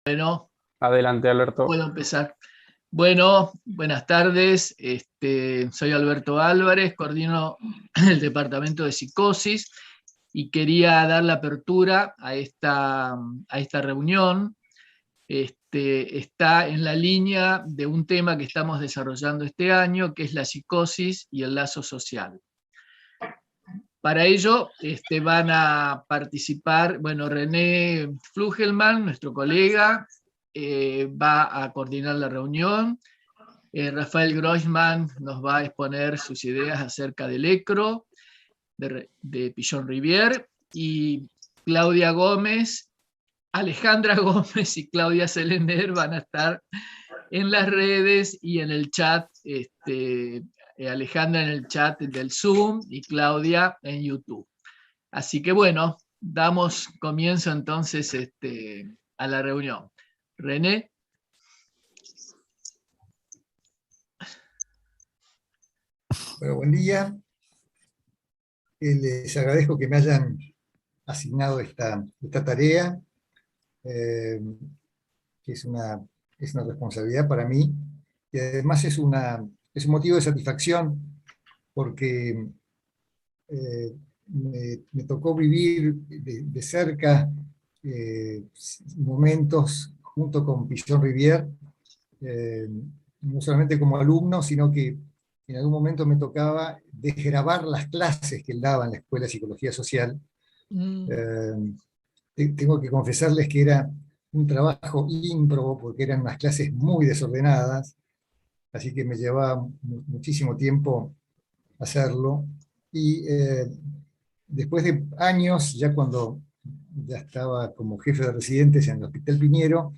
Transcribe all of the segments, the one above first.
Bueno, Adelante, Alberto. puedo empezar. Bueno, buenas tardes. Soy Alberto Álvarez, coordino el Departamento de Psicosis y quería dar la apertura a esta reunión. Está en la línea de un tema que estamos desarrollando este año, que es la psicosis y el lazo social. Para ello van a participar, bueno, René Flugelman, nuestro colega, va a coordinar la reunión. Rafael Groisman nos va a exponer sus ideas acerca del ECRO, de Pichon-Rivière, y Claudia Gómez, Alejandra Gómez y Claudia Selener van a estar en las redes y en el chat, Alejandra en el chat del Zoom y Claudia en YouTube. Así que bueno, damos comienzo entonces a la reunión. René. Bueno, buen día. Les agradezco que me hayan asignado esta tarea, que es una responsabilidad para mí, y además es un motivo de satisfacción, porque me tocó vivir de cerca momentos junto con Pichon-Rivière, no solamente como alumno, sino que en algún momento me tocaba desgravar las clases que él daba en la Escuela de Psicología Social. Tengo que confesarles que era un trabajo ímprobo, porque eran unas clases muy desordenadas, así que me llevaba muchísimo tiempo hacerlo. Y después de años, ya cuando ya estaba como jefe de residentes en el Hospital Piñero,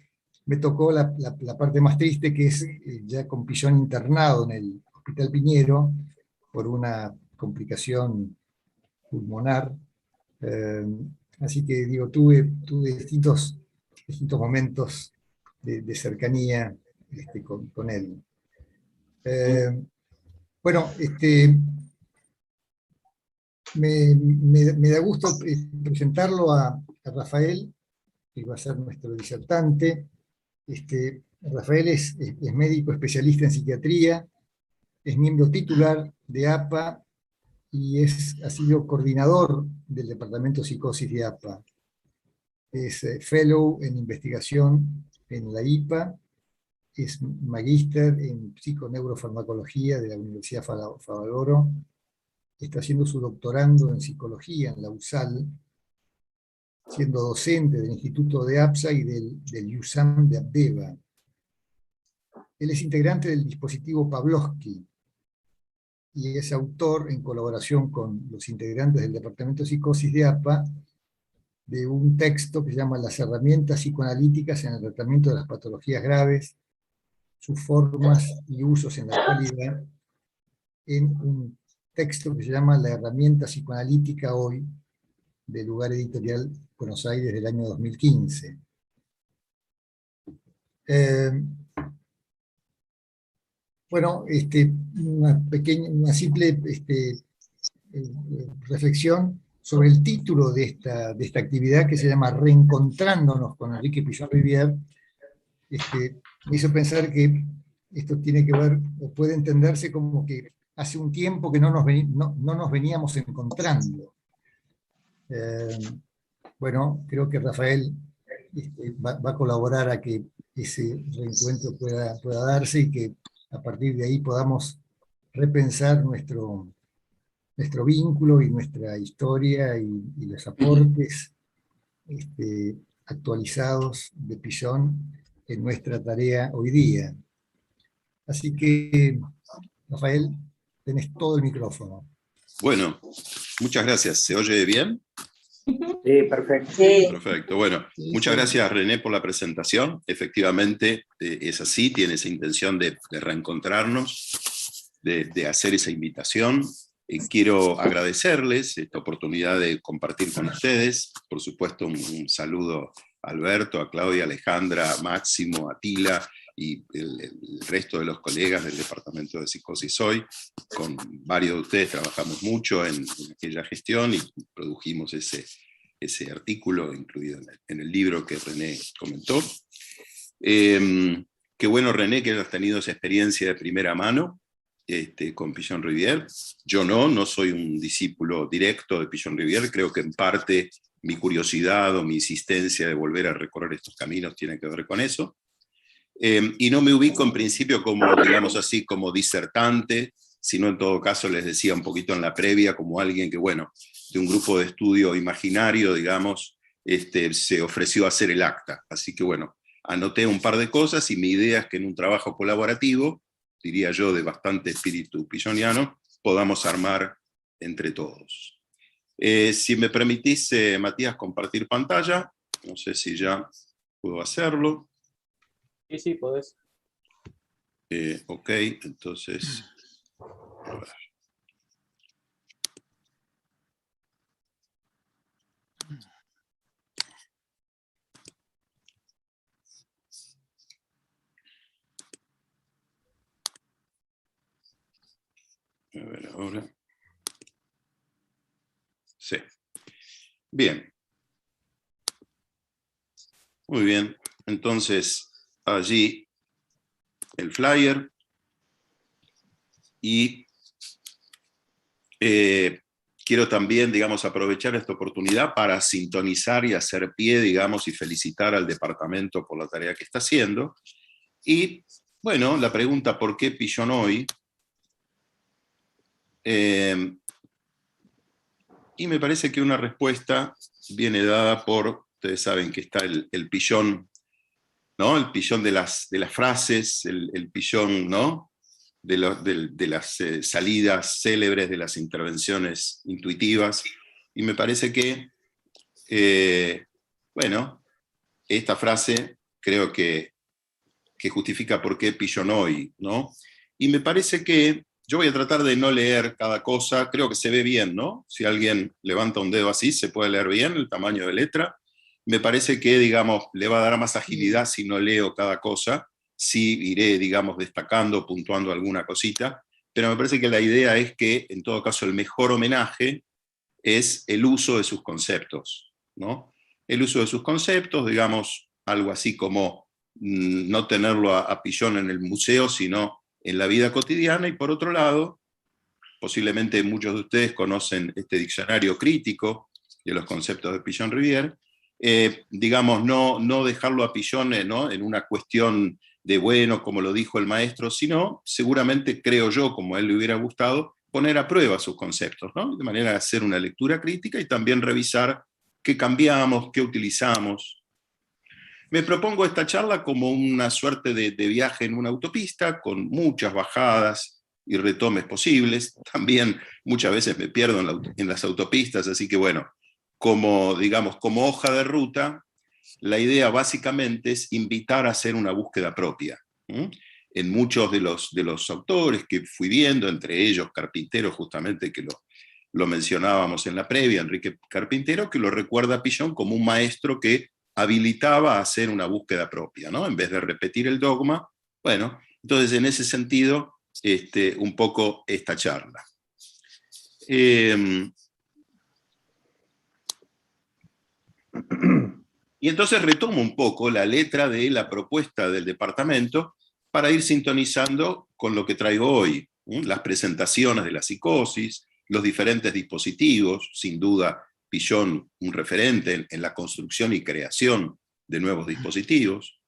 me tocó la parte más triste, que es ya con Pichon internado en el Hospital Piñero por una complicación pulmonar. Así que digo, tuve distintos momentos de cercanía con él. Bueno, me da gusto presentarlo a Rafael, que va a ser nuestro disertante. Rafael es médico especialista en psiquiatría, es miembro titular de APA y ha sido coordinador del Departamento de Psicosis de APA. Es fellow en investigación en la IPA, es magíster en psiconeurofarmacología de la Universidad Favaloro, está haciendo su doctorando en psicología en la USAL, siendo docente del Instituto de APSA y del USAM de Abdeva. Él es integrante del dispositivo Pavlovsky y es autor, en colaboración con los integrantes del Departamento de Psicosis de APA, de un texto que se llama Las herramientas psicoanalíticas en el tratamiento de las patologías graves, sus formas y usos en la actualidad, en un texto que se llama La herramienta psicoanalítica hoy, del Lugar Editorial Buenos Aires del año 2015. Bueno, una simple reflexión sobre el título de esta actividad, que se llama Reencontrándonos con Enrique Pichon-Rivière. Me hizo pensar que esto tiene que ver, o puede entenderse como que hace un tiempo que no nos veníamos encontrando. Bueno, creo que Rafael va a colaborar a que ese reencuentro pueda darse, y que a partir de ahí podamos repensar nuestro vínculo y nuestra historia y los aportes actualizados de Pichon en nuestra tarea hoy día. Así que, Rafael, tenés todo el micrófono. Bueno, muchas gracias. ¿Se oye bien? Sí, perfecto. Sí. Perfecto. Bueno, muchas gracias, René, por la presentación. Efectivamente, es así, tiene esa intención de reencontrarnos, de hacer esa invitación. Quiero agradecerles esta oportunidad de compartir con ustedes. Por supuesto, un saludo a Alberto, a Claudia, a Alejandra, a Máximo, a Tila y el resto de los colegas del Departamento de Psicosis hoy. Con varios de ustedes trabajamos mucho en aquella gestión y produjimos ese artículo incluido en el libro que René comentó. Qué bueno, René, que hayas tenido esa experiencia de primera mano con Pigeon-Rivière. Yo no soy un discípulo directo de Pigeon-Rivière, creo que en parte mi curiosidad o mi insistencia de volver a recorrer estos caminos tiene que ver con eso. Y no me ubico en principio como, digamos así, como disertante, sino en todo caso, les decía un poquito en la previa, como alguien que, bueno, de un grupo de estudio imaginario, digamos, se ofreció a hacer el acta. Así que, bueno, anoté un par de cosas y mi idea es que en un trabajo colaborativo, diría yo, de bastante espíritu pilloniano, podamos armar entre todos. Si me permitís, Matías, compartir pantalla, no sé si ya puedo hacerlo. Sí, podés. Ok, entonces, a ver. A ver ahora. Sí. Bien. Muy bien. Entonces, allí el flyer. Y quiero también, digamos, aprovechar esta oportunidad para sintonizar y hacer pie, digamos, y felicitar al departamento por la tarea que está haciendo. Y, bueno, la pregunta, ¿por qué Pigeon hoy? Y me parece que una respuesta viene dada por, ustedes saben que está el Pigeon, ¿no? El Pigeon de las frases, el Pigeon, ¿no? De las salidas célebres, de las intervenciones intuitivas. Y me parece que, bueno, esta frase creo que justifica por qué Pigeon hoy, ¿no? Y me parece que yo voy a tratar de no leer cada cosa, creo que se ve bien, ¿no? Si alguien levanta un dedo así, se puede leer bien el tamaño de letra. Me parece que, digamos, le va a dar más agilidad si no leo cada cosa, sí iré, digamos, destacando, puntuando alguna cosita, pero me parece que la idea es que, en todo caso, el mejor homenaje es el uso de sus conceptos, ¿no? El uso de sus conceptos, digamos, algo así como no tenerlo a Pigeon en el museo, sino en la vida cotidiana, y por otro lado, posiblemente muchos de ustedes conocen este diccionario crítico de los conceptos de Pigeon-Rivière, digamos, no dejarlo a Pigeon, ¿no? En una cuestión de, bueno, como lo dijo el maestro, sino seguramente, creo yo, como a él le hubiera gustado, poner a prueba sus conceptos, ¿no? De manera de hacer una lectura crítica y también revisar qué cambiamos, qué utilizamos. Me propongo esta charla como una suerte de viaje en una autopista, con muchas bajadas y retomes posibles. También muchas veces me pierdo en las autopistas, así que bueno, como, digamos, como hoja de ruta, la idea básicamente es invitar a hacer una búsqueda propia. En muchos de los autores que fui viendo, entre ellos Carpintero, justamente, que lo mencionábamos en la previa, Enrique Carpintero, que lo recuerda a Pigeon como un maestro que habilitaba a hacer una búsqueda propia, ¿no? En vez de repetir el dogma. Bueno, entonces en ese sentido, un poco esta charla. Y entonces retomo un poco la letra de la propuesta del departamento para ir sintonizando con lo que traigo hoy, las presentaciones de la psicosis, los diferentes dispositivos, sin duda Pigeon un referente en la construcción y creación de nuevos dispositivos,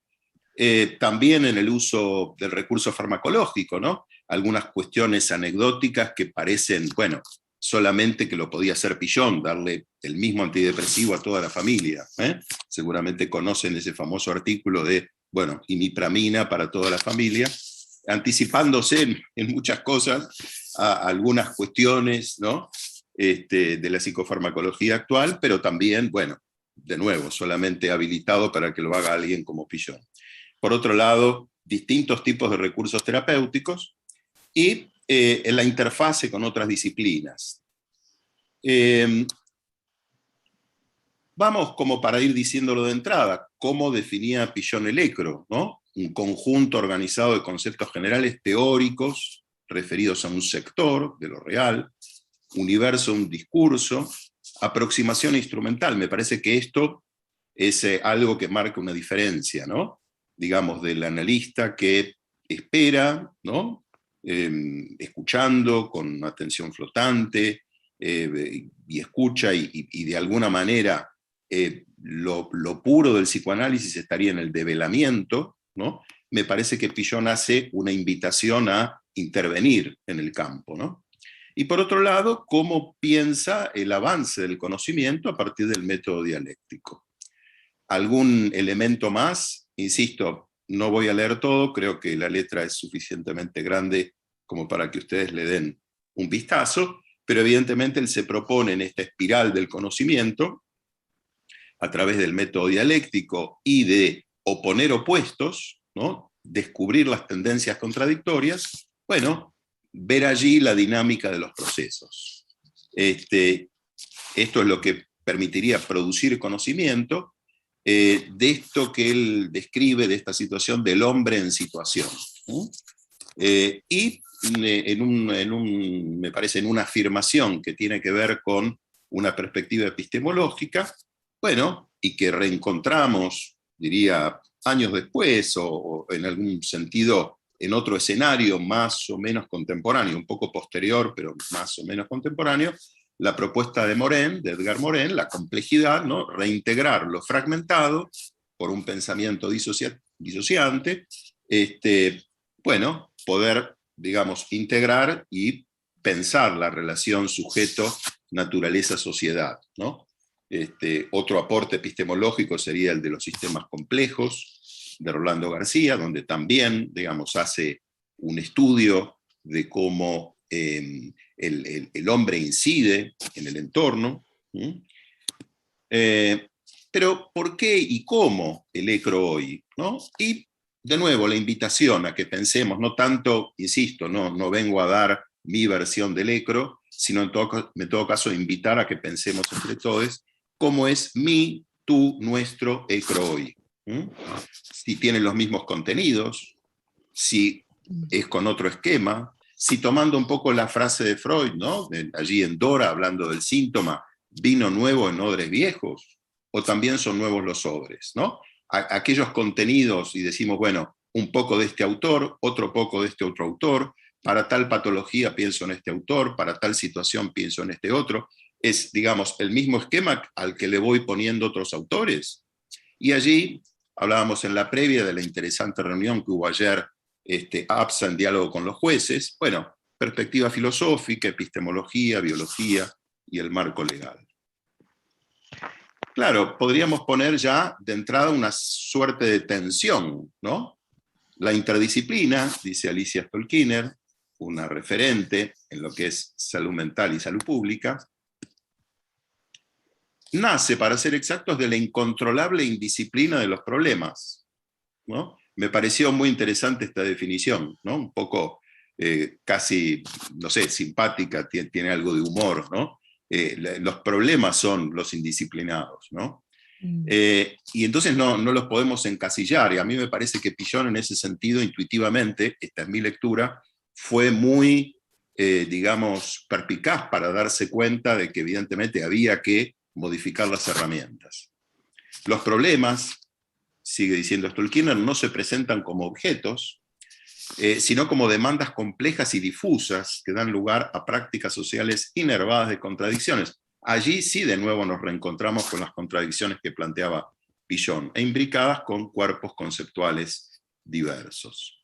también en el uso del recurso farmacológico, ¿no? Algunas cuestiones anecdóticas que parecen, bueno, solamente que lo podía hacer Pigeon, darle el mismo antidepresivo a toda la familia. Seguramente conocen ese famoso artículo de, bueno, imipramina para toda la familia, anticipándose en muchas cosas a algunas cuestiones, ¿no? De la psicofarmacología actual, pero también, bueno, de nuevo, solamente habilitado para que lo haga alguien como Pigeon. Por otro lado, distintos tipos de recursos terapéuticos y en la interfase con otras disciplinas. Vamos como para ir diciéndolo de entrada, cómo definía Pigeon el ECRO, ¿no? Un conjunto organizado de conceptos generales teóricos referidos a un sector de lo real, universo, un discurso, aproximación instrumental. Me parece que esto es algo que marca una diferencia, ¿no? digamos, del analista que espera, ¿no? Escuchando con atención flotante, y escucha, y de alguna manera lo puro del psicoanálisis estaría en el develamiento, ¿no? Me parece que Pillon hace una invitación a intervenir en el campo, ¿no? Y por otro lado, cómo piensa el avance del conocimiento a partir del método dialéctico. ¿Algún elemento más? Insisto, no voy a leer todo, creo que la letra es suficientemente grande como para que ustedes le den un vistazo, pero evidentemente él se propone en esta espiral del conocimiento, a través del método dialéctico y de oponer opuestos, ¿no? Descubrir las tendencias contradictorias, bueno, ver allí la dinámica de los procesos. Esto es lo que permitiría producir conocimiento de esto que él describe, de esta situación del hombre en situación. Y me parece en una afirmación que tiene que ver con una perspectiva epistemológica, bueno, y que reencontramos, diría, años después, o en algún sentido en otro escenario más o menos contemporáneo, un poco posterior, pero más o menos contemporáneo, la propuesta de Morin, de Edgar Morin, la complejidad, ¿no? Reintegrar lo fragmentado por un pensamiento disociante, bueno, poder, digamos, integrar y pensar la relación sujeto-naturaleza-sociedad, ¿no? Otro aporte epistemológico sería el de los sistemas complejos, de Rolando García, donde también, digamos, hace un estudio de cómo el hombre incide en el entorno. Pero ¿por qué y cómo el ECRO hoy, ¿no? Y de nuevo la invitación a que pensemos, no tanto, insisto, no vengo a dar mi versión del ECRO, sino en todo caso invitar a que pensemos entre todos cómo es mi, tu, nuestro ECRO hoy. Si tienen los mismos contenidos, si es con otro esquema, si tomando un poco la frase de Freud, ¿no? Allí en Dora, hablando del síntoma, vino nuevo en odres viejos, o también son nuevos los odres, ¿no? Aquellos contenidos, y decimos, bueno, un poco de este autor, otro poco de este otro autor, para tal patología pienso en este autor, para tal situación pienso en este otro, es, digamos, el mismo esquema al que le voy poniendo otros autores. Y allí hablábamos en la previa de la interesante reunión que hubo ayer, APSA en diálogo con los jueces, bueno, perspectiva filosófica, epistemología, biología y el marco legal. Claro, podríamos poner ya de entrada una suerte de tensión, ¿no? La interdisciplina, dice Alicia Stolkiner, una referente en lo que es salud mental y salud pública, nace, para ser exactos, de la incontrolable indisciplina de los problemas, ¿no? Me pareció muy interesante esta definición, ¿no? Un poco casi, no sé, simpática, tiene algo de humor, ¿no? Los problemas son los indisciplinados, ¿no? Y entonces no los podemos encasillar, y a mí me parece que Pillon en ese sentido, intuitivamente, esta es mi lectura, fue muy, digamos, perspicaz para darse cuenta de que evidentemente había que modificar las herramientas. Los problemas, sigue diciendo Stolkiner, no se presentan como objetos, sino como demandas complejas y difusas que dan lugar a prácticas sociales inervadas de contradicciones. Allí sí de nuevo nos reencontramos con las contradicciones que planteaba Pillon, e imbricadas con cuerpos conceptuales diversos.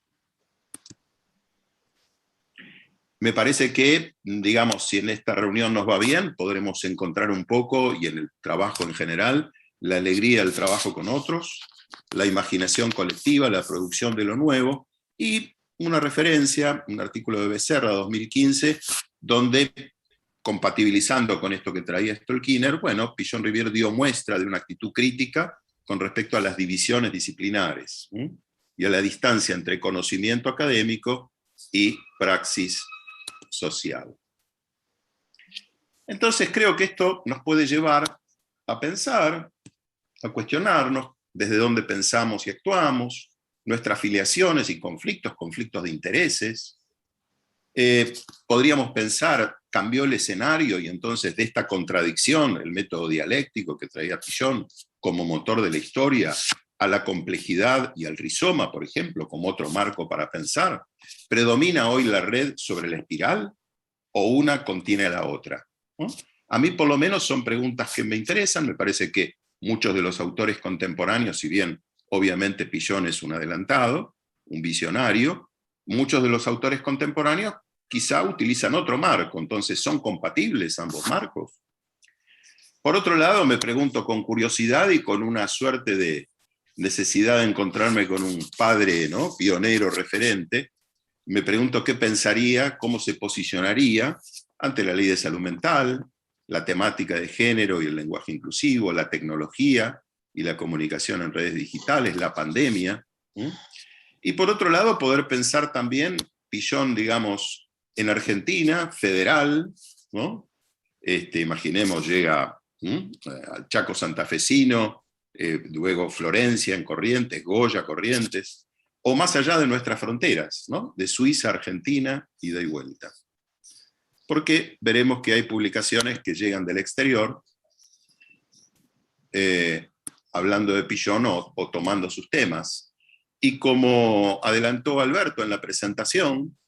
Me parece que, digamos, si en esta reunión nos va bien, podremos encontrar un poco, y en el trabajo en general, la alegría del trabajo con otros, la imaginación colectiva, la producción de lo nuevo, y una referencia, un artículo de Becerra, 2015, donde, compatibilizando con esto que traía Stolkiner, bueno, Pillon-Rivière dio muestra de una actitud crítica con respecto a las divisiones disciplinares, y a la distancia entre conocimiento académico y praxis social. Entonces creo que esto nos puede llevar a pensar, a cuestionarnos desde dónde pensamos y actuamos, nuestras filiaciones y conflictos de intereses. Podríamos pensar, cambió el escenario, y entonces de esta contradicción, el método dialéctico que traía Pillon como motor de la historia, a la complejidad y al rizoma, por ejemplo, como otro marco para pensar? ¿Predomina hoy la red sobre la espiral o una contiene a la otra? ¿No? A mí por lo menos son preguntas que me interesan. Me parece que muchos de los autores contemporáneos, si bien obviamente Pillon es un adelantado, un visionario, muchos de los autores contemporáneos quizá utilizan otro marco, entonces ¿son compatibles ambos marcos? Por otro lado, me pregunto con curiosidad y con una suerte de necesidad de encontrarme con un padre, ¿no?, pionero, referente, me pregunto qué pensaría, cómo se posicionaría ante la ley de salud mental, la temática de género y el lenguaje inclusivo, la tecnología y la comunicación en redes digitales, la pandemia. Y por otro lado, poder pensar también Pillon, digamos, en Argentina, federal, ¿no? Imaginemos, llega al Chaco santafesino, luego Florencia en Corrientes, Goya, Corrientes, o más allá de nuestras fronteras, ¿no?, de Suiza, Argentina, ida y vuelta. Porque veremos que hay publicaciones que llegan del exterior, hablando de Pillon o tomando sus temas. Y como adelantó Alberto en la presentación,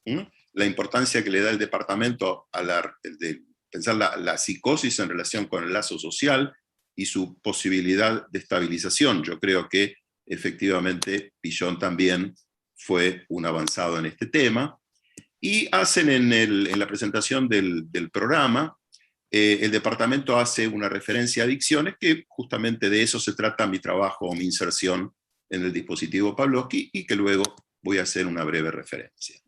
la importancia que le da el departamento a de pensar la psicosis en relación con el lazo social y su posibilidad de estabilización. Yo creo que efectivamente Pillon también fue un avanzado en este tema. Y hacen en la presentación del programa, el departamento hace una referencia a adicciones, que justamente de eso se trata mi trabajo o mi inserción en el dispositivo Pavlovsky, y que luego voy a hacer una breve referencia.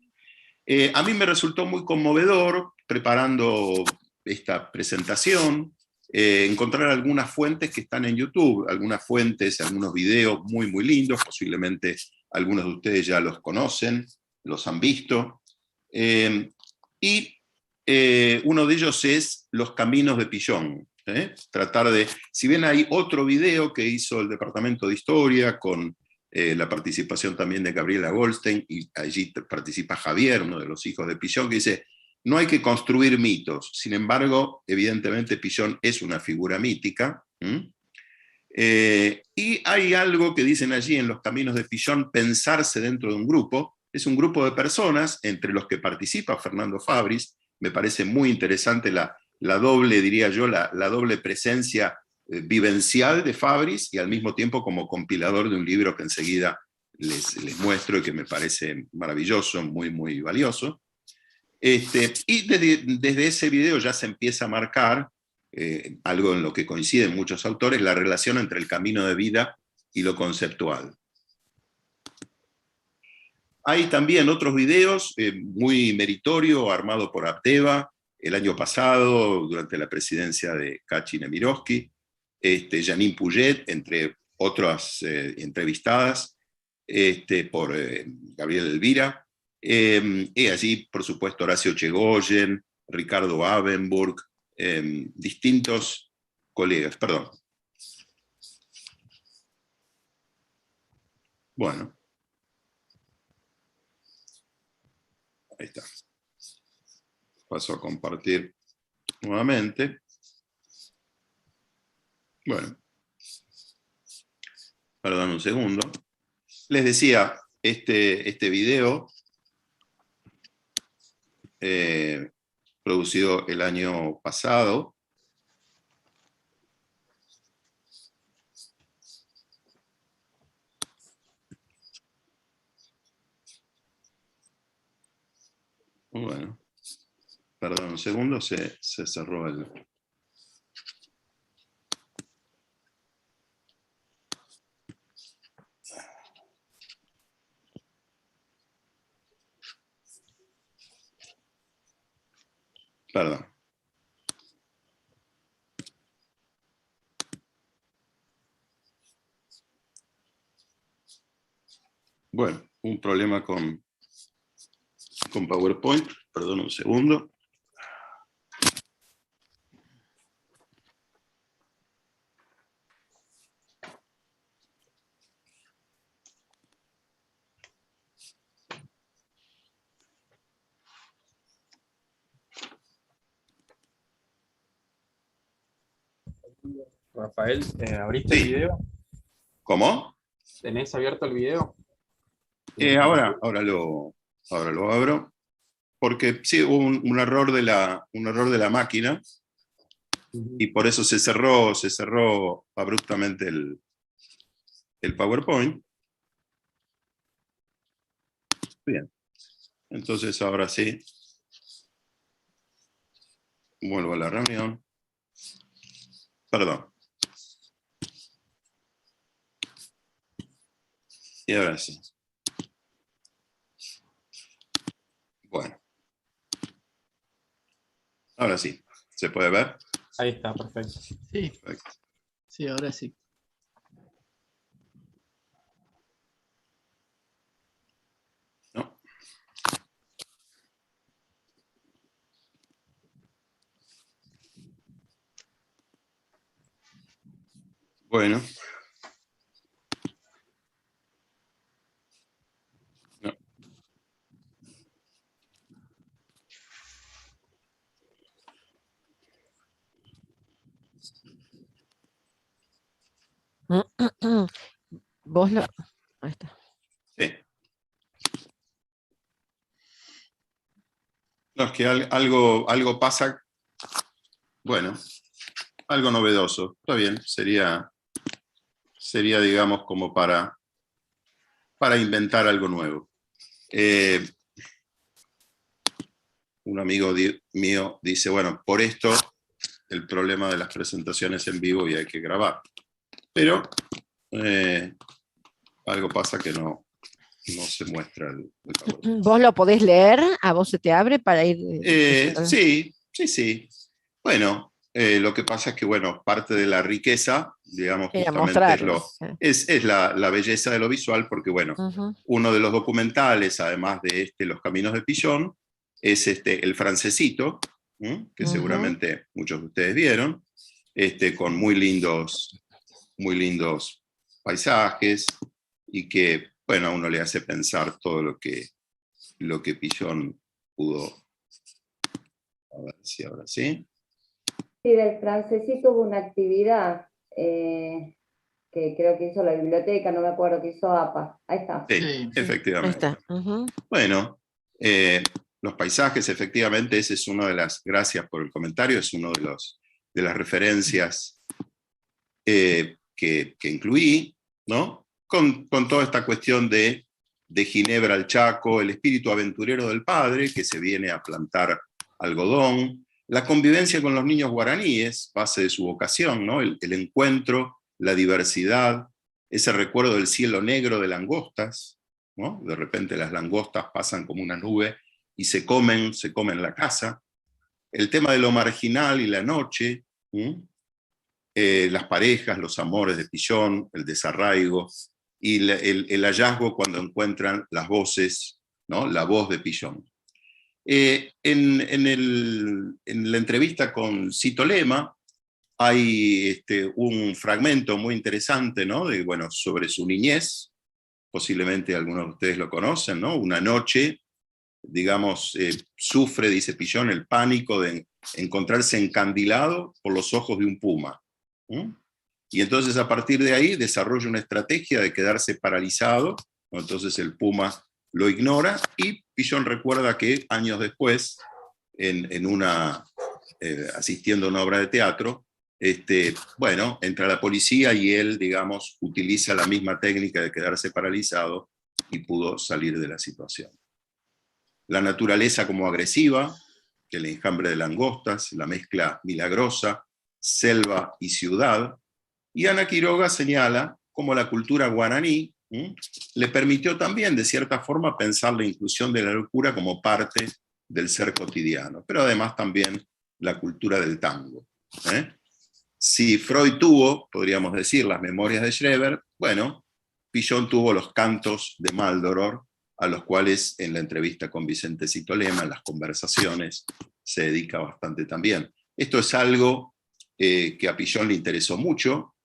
A mí me resultó muy conmovedor, preparando esta presentación, encontrar algunas fuentes que están en YouTube, algunas fuentes, algunos videos muy, muy lindos, posiblemente algunos de ustedes ya los conocen, los han visto. Uno de ellos es Los caminos de Pillon. Tratar de, si bien hay otro video que hizo el Departamento de Historia con la participación también de Gabriela Goldstein, y allí participa Javier, uno de los hijos de Pillon, que dice: no hay que construir mitos. Sin embargo, evidentemente Pillon es una figura mítica. Y hay algo que dicen allí en Los caminos de Pillon: pensarse dentro de un grupo. Es un grupo de personas, entre los que participa Fernando Fabris. Me parece muy interesante la doble, diría yo, la doble presencia vivencial de Fabris, y al mismo tiempo como compilador de un libro que enseguida les muestro y que me parece maravilloso, muy, muy valioso. Y desde ese video ya se empieza a marcar algo en lo que coinciden muchos autores: la relación entre el camino de vida y lo conceptual. Hay también otros videos, muy meritorio, armado por Apteva, el año pasado, durante la presidencia de Kachi Nemirovsky, Janine Puget, entre otras entrevistadas, por Gabriel Elvira, y allí, por supuesto, Horacio Chegoyen, Ricardo Abenburg, distintos colegas. Perdón. Bueno. Ahí está. Paso a compartir nuevamente. Bueno. Perdón un segundo. Les decía, este video, producido el año pasado, bueno, perdón un segundo, se cerró el... Perdón. Bueno, un problema con PowerPoint, perdón un segundo. Rafael, ¿abriste Sí. el video? ¿Cómo? ¿Tenés abierto el video? Ahora lo abro, porque sí, hubo un error de la máquina, y por eso se cerró abruptamente el PowerPoint. Bien, entonces ahora sí, vuelvo a la reunión. Perdón. Y ahora sí. Bueno. Ahora sí. ¿Se puede ver? Ahí está, perfecto. Sí, Perfecto. sí, ahora sí. ¿No? Bueno. No. Vos lo... Ahí está. Sí. No, es que algo pasa, bueno, algo novedoso. Está bien, sería digamos, como para inventar algo nuevo. Un amigo mío dice, bueno, por esto el problema de las presentaciones en vivo y hay que grabar. Pero algo pasa que no se muestra el PowerPoint. ¿Vos lo podés leer? ¿A vos se te abre para ir? Sí. Bueno, lo que pasa es que, bueno, parte de la riqueza, digamos, Era justamente mostrarlo. es la belleza de lo visual, porque, bueno, uno de los documentales, además de Los Caminos de Pillón, es El Francesito, que seguramente muchos de ustedes vieron, con muy lindos paisajes, y que, bueno, a uno le hace pensar todo lo que Pillón pudo. A ver si ahora sí. Sí, del Francesito hubo una actividad que creo que hizo la biblioteca, no me acuerdo, que hizo APA. Ahí está. Sí, efectivamente. Ahí está. Bueno, los paisajes, efectivamente, esa es una de las, gracias por el comentario, es una de las referencias que incluí, ¿no? Con toda esta cuestión de Ginebra al Chaco, el espíritu aventurero del padre, que se viene a plantar algodón, la convivencia con los niños guaraníes, base de su vocación, ¿no? El encuentro, la diversidad, ese recuerdo del cielo negro de langostas, ¿no? De repente las langostas pasan como una nube y se comen la casa. El tema de lo marginal y la noche, las parejas, los amores de Pillón, el desarraigo, y el hallazgo cuando encuentran las voces, ¿no? La voz de Pillón. En la entrevista con Cito Lema hay un fragmento muy interesante, ¿no? Bueno, sobre su niñez, posiblemente algunos de ustedes lo conocen, ¿no? Una noche, digamos, sufre, dice Pillón, el pánico de encontrarse encandilado por los ojos de un puma. Y entonces a partir de ahí desarrolla una estrategia de quedarse paralizado, ¿no? Entonces el puma lo ignora, y Pillón recuerda que años después, asistiendo a una obra de teatro, bueno, entra la policía y él, digamos, utiliza la misma técnica de quedarse paralizado y pudo salir de la situación. La naturaleza como agresiva, el enjambre de langostas, la mezcla milagrosa, selva y ciudad. Y Ana Quiroga señala cómo la cultura guaraní le permitió también, de cierta forma, pensar la inclusión de la locura como parte del ser cotidiano, pero además también la cultura del tango. Si Freud tuvo, podríamos decir, las memorias de Schreber, bueno, Pillón tuvo los cantos de Maldoror, a los cuales en la entrevista con Vicente Cito Lema, en las conversaciones, se dedica bastante también. Esto es algo que a Pillón le interesó mucho.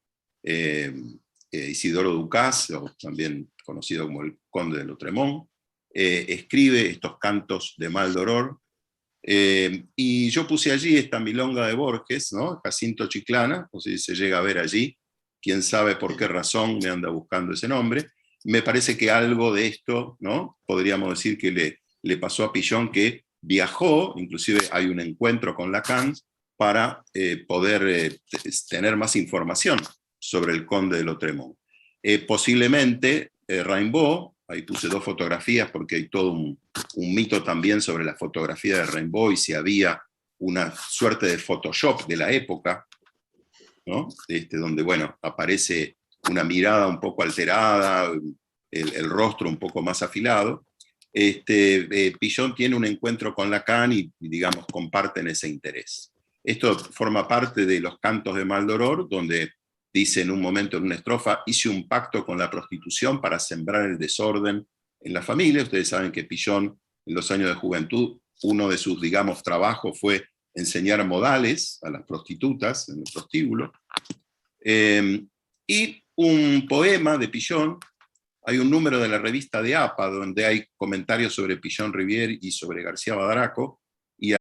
Isidoro Ducás, o también conocido como el Conde de Lautremont, escribe estos cantos de Maldoror, y yo puse allí esta milonga de Borges, ¿no? Jacinto Chiclana, no sé si se llega a ver allí, quién sabe por qué razón me anda buscando ese nombre. Me parece que algo de esto, ¿no? Podríamos decir que le pasó a Pigeon, que viajó, inclusive hay un encuentro con Lacan, para poder tener más información sobre el conde de Lautréamont. Posiblemente Rimbaud, ahí puse 2 fotografías porque hay todo un mito también sobre la fotografía de Rimbaud y si había una suerte de Photoshop de la época, ¿no? Donde, bueno, aparece una mirada un poco alterada, el rostro un poco más afilado. Pigeon tiene un encuentro con Lacan y, digamos, comparten ese interés. Esto forma parte de los cantos de Maldoror, donde dice en un momento, en una estrofa, hice un pacto con la prostitución para sembrar el desorden en la familia. Ustedes saben que Pigeon, en los años de juventud, uno de sus, digamos, trabajos fue enseñar modales a las prostitutas en el prostíbulo. Y un poema de Pigeon, hay un número de la revista de APA, donde hay comentarios sobre Pigeon Rivière y sobre García Badraco, y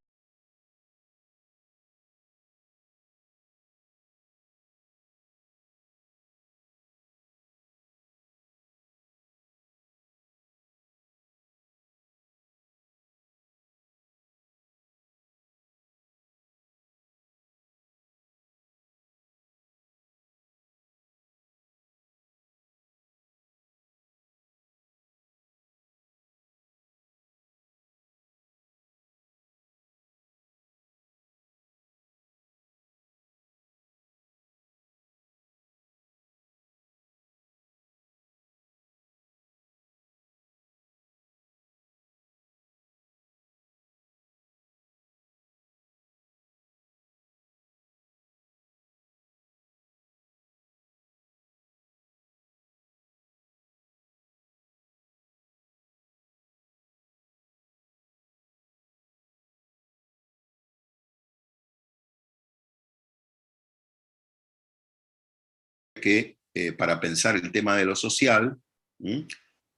que para pensar el tema de lo social,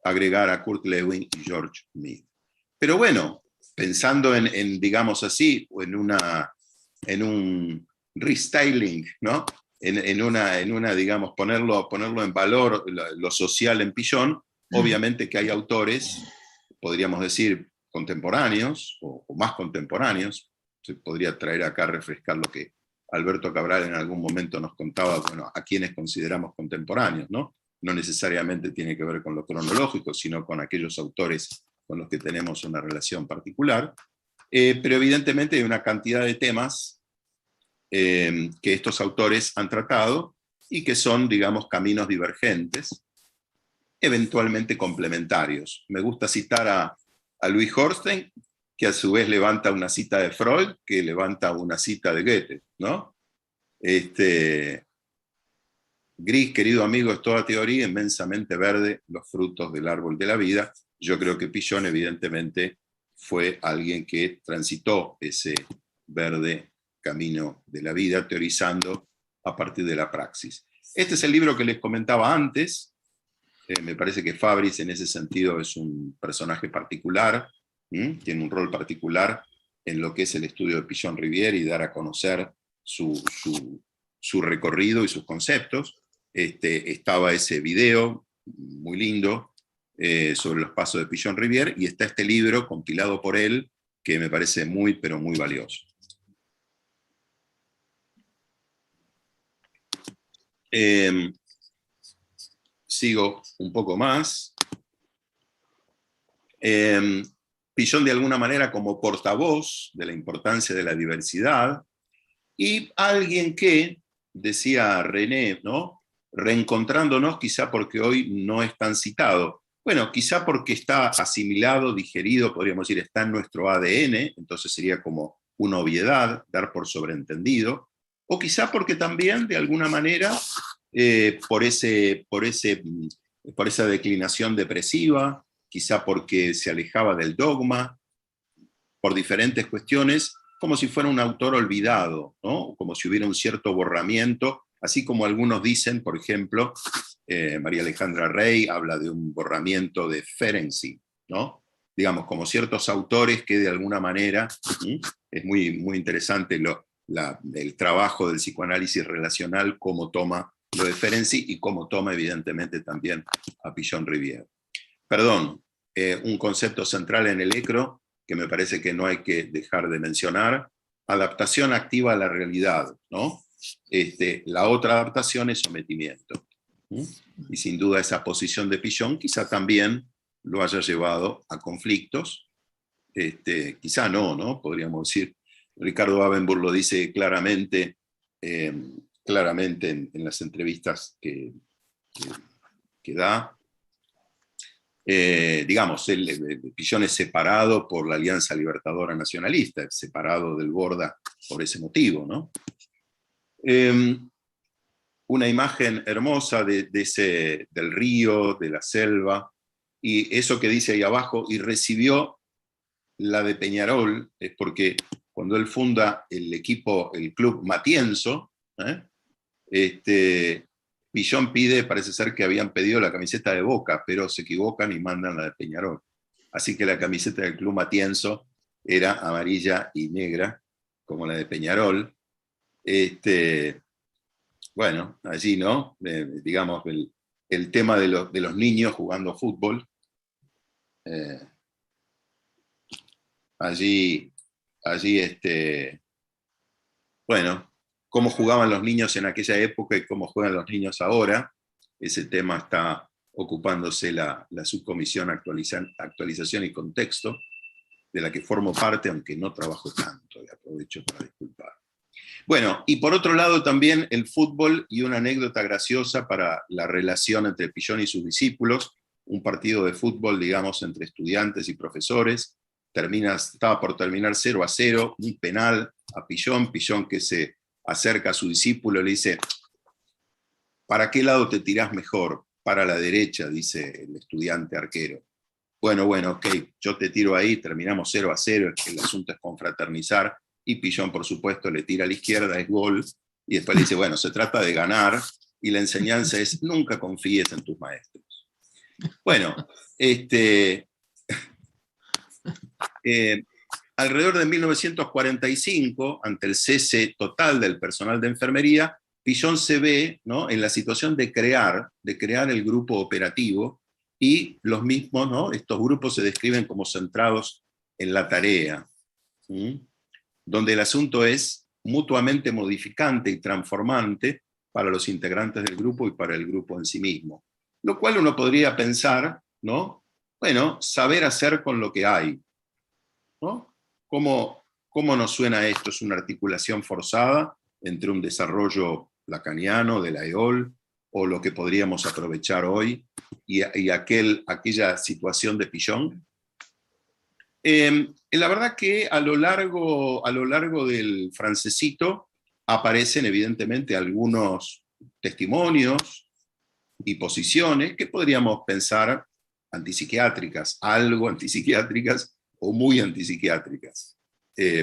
agregar a Kurt Lewin y George Mead. Pero bueno, pensando digamos así, o en un restyling, ¿no? En una, digamos, ponerlo en valor lo social en Pigeon, obviamente que hay autores, podríamos decir, contemporáneos, o más contemporáneos. Se podría traer acá a refrescar lo que Alberto Cabral en algún momento nos contaba, bueno, a quienes consideramos contemporáneos, ¿no? No necesariamente tiene que ver con lo cronológico, sino con aquellos autores con los que tenemos una relación particular. Pero evidentemente hay una cantidad de temas que estos autores han tratado y que son, digamos, caminos divergentes, eventualmente complementarios. Me gusta citar a Louis Horstein, que a su vez levanta una cita de Freud, que levanta una cita de Goethe, ¿no? Gris, querido amigo, es toda teoría, inmensamente verde, los frutos del árbol de la vida. Yo creo que Pigeon, evidentemente, fue alguien que transitó ese verde camino de la vida, teorizando a partir de la praxis. Este es el libro que les comentaba antes. Me parece que Fabris, en ese sentido, es un personaje particular, tiene un rol particular en lo que es el estudio de Pigeon Rivière y dar a conocer su recorrido y sus conceptos. Estaba ese video muy lindo sobre los pasos de Pigeon Rivière, y está este libro compilado por él que me parece muy, pero muy valioso. Sigo un poco más. Pigeon, de alguna manera, como portavoz de la importancia de la diversidad, y alguien que, decía René, ¿no? Reencontrándonos, quizá porque hoy no es tan citado. Bueno, quizá porque está asimilado, digerido, podríamos decir, está en nuestro ADN, entonces sería como una obviedad, dar por sobreentendido, o quizá porque también, de alguna manera, por esa declinación depresiva, quizá porque se alejaba del dogma, por diferentes cuestiones, como si fuera un autor olvidado, ¿no? Como si hubiera un cierto borramiento, así como algunos dicen, por ejemplo, María Alejandra Rey habla de un borramiento de Ferenczi, ¿no? Digamos, como ciertos autores que de alguna manera, es muy, muy interesante el trabajo del psicoanálisis relacional, cómo toma lo de Ferenczi y cómo toma evidentemente también a Pichon Rivière. Perdón, un concepto central en el ECRO que me parece que no hay que dejar de mencionar: adaptación activa a la realidad, ¿no? La otra adaptación es sometimiento. Y sin duda esa posición de Pichon quizá también lo haya llevado a conflictos, quizá no, ¿no? Podríamos decir, Ricardo Abenburg lo dice claramente, en las entrevistas que da. Digamos, Pichon es separado por la Alianza Libertadora Nacionalista, separado del Borda por ese motivo, ¿no? Una imagen hermosa del río, de la selva, y eso que dice ahí abajo, y recibió la de Peñarol, es porque cuando él funda el club Matienzo, Pichon parece ser que habían pedido la camiseta de Boca, pero se equivocan y mandan la de Peñarol. Así que la camiseta del club Matienzo era amarilla y negra, como la de Peñarol. Bueno, allí, ¿no? Digamos, el tema de los niños jugando fútbol. Allí, bueno, cómo jugaban los niños en aquella época y cómo juegan los niños ahora. Ese tema está ocupándose la subcomisión actualización y contexto, de la que formo parte, aunque no trabajo tanto, y aprovecho para disculpar. Bueno, y por otro lado también el fútbol, y una anécdota graciosa para la relación entre Pichon y sus discípulos: un partido de fútbol, digamos, entre estudiantes y profesores, estaba por terminar 0-0, un penal a Pichon que se acerca a su discípulo y le dice: ¿para qué lado te tirás mejor? Para la derecha, dice el estudiante arquero. Bueno, ok, yo te tiro ahí, terminamos 0-0, el asunto es confraternizar, y Pichon, por supuesto, le tira a la izquierda, es gol, y después le dice: bueno, se trata de ganar, y la enseñanza es: nunca confíes en tus maestros. Bueno, alrededor de 1945, ante el cese total del personal de enfermería, Pichon se ve, ¿no?, en la situación de crear el grupo operativo, y los mismos, ¿no?, estos grupos se describen como centrados en la tarea, donde el asunto es mutuamente modificante y transformante para los integrantes del grupo y para el grupo en sí mismo. Lo cual uno podría pensar, ¿no?, bueno, saber hacer con lo que hay, ¿no? ¿Cómo nos suena esto? ¿Es una articulación forzada entre un desarrollo lacaniano de la EOL, o lo que podríamos aprovechar hoy, y aquella situación de Pichon? La verdad que a lo largo del Francesito aparecen evidentemente algunos testimonios y posiciones que podríamos pensar antipsiquiátricas, algo antipsiquiátricas o muy antipsiquiátricas.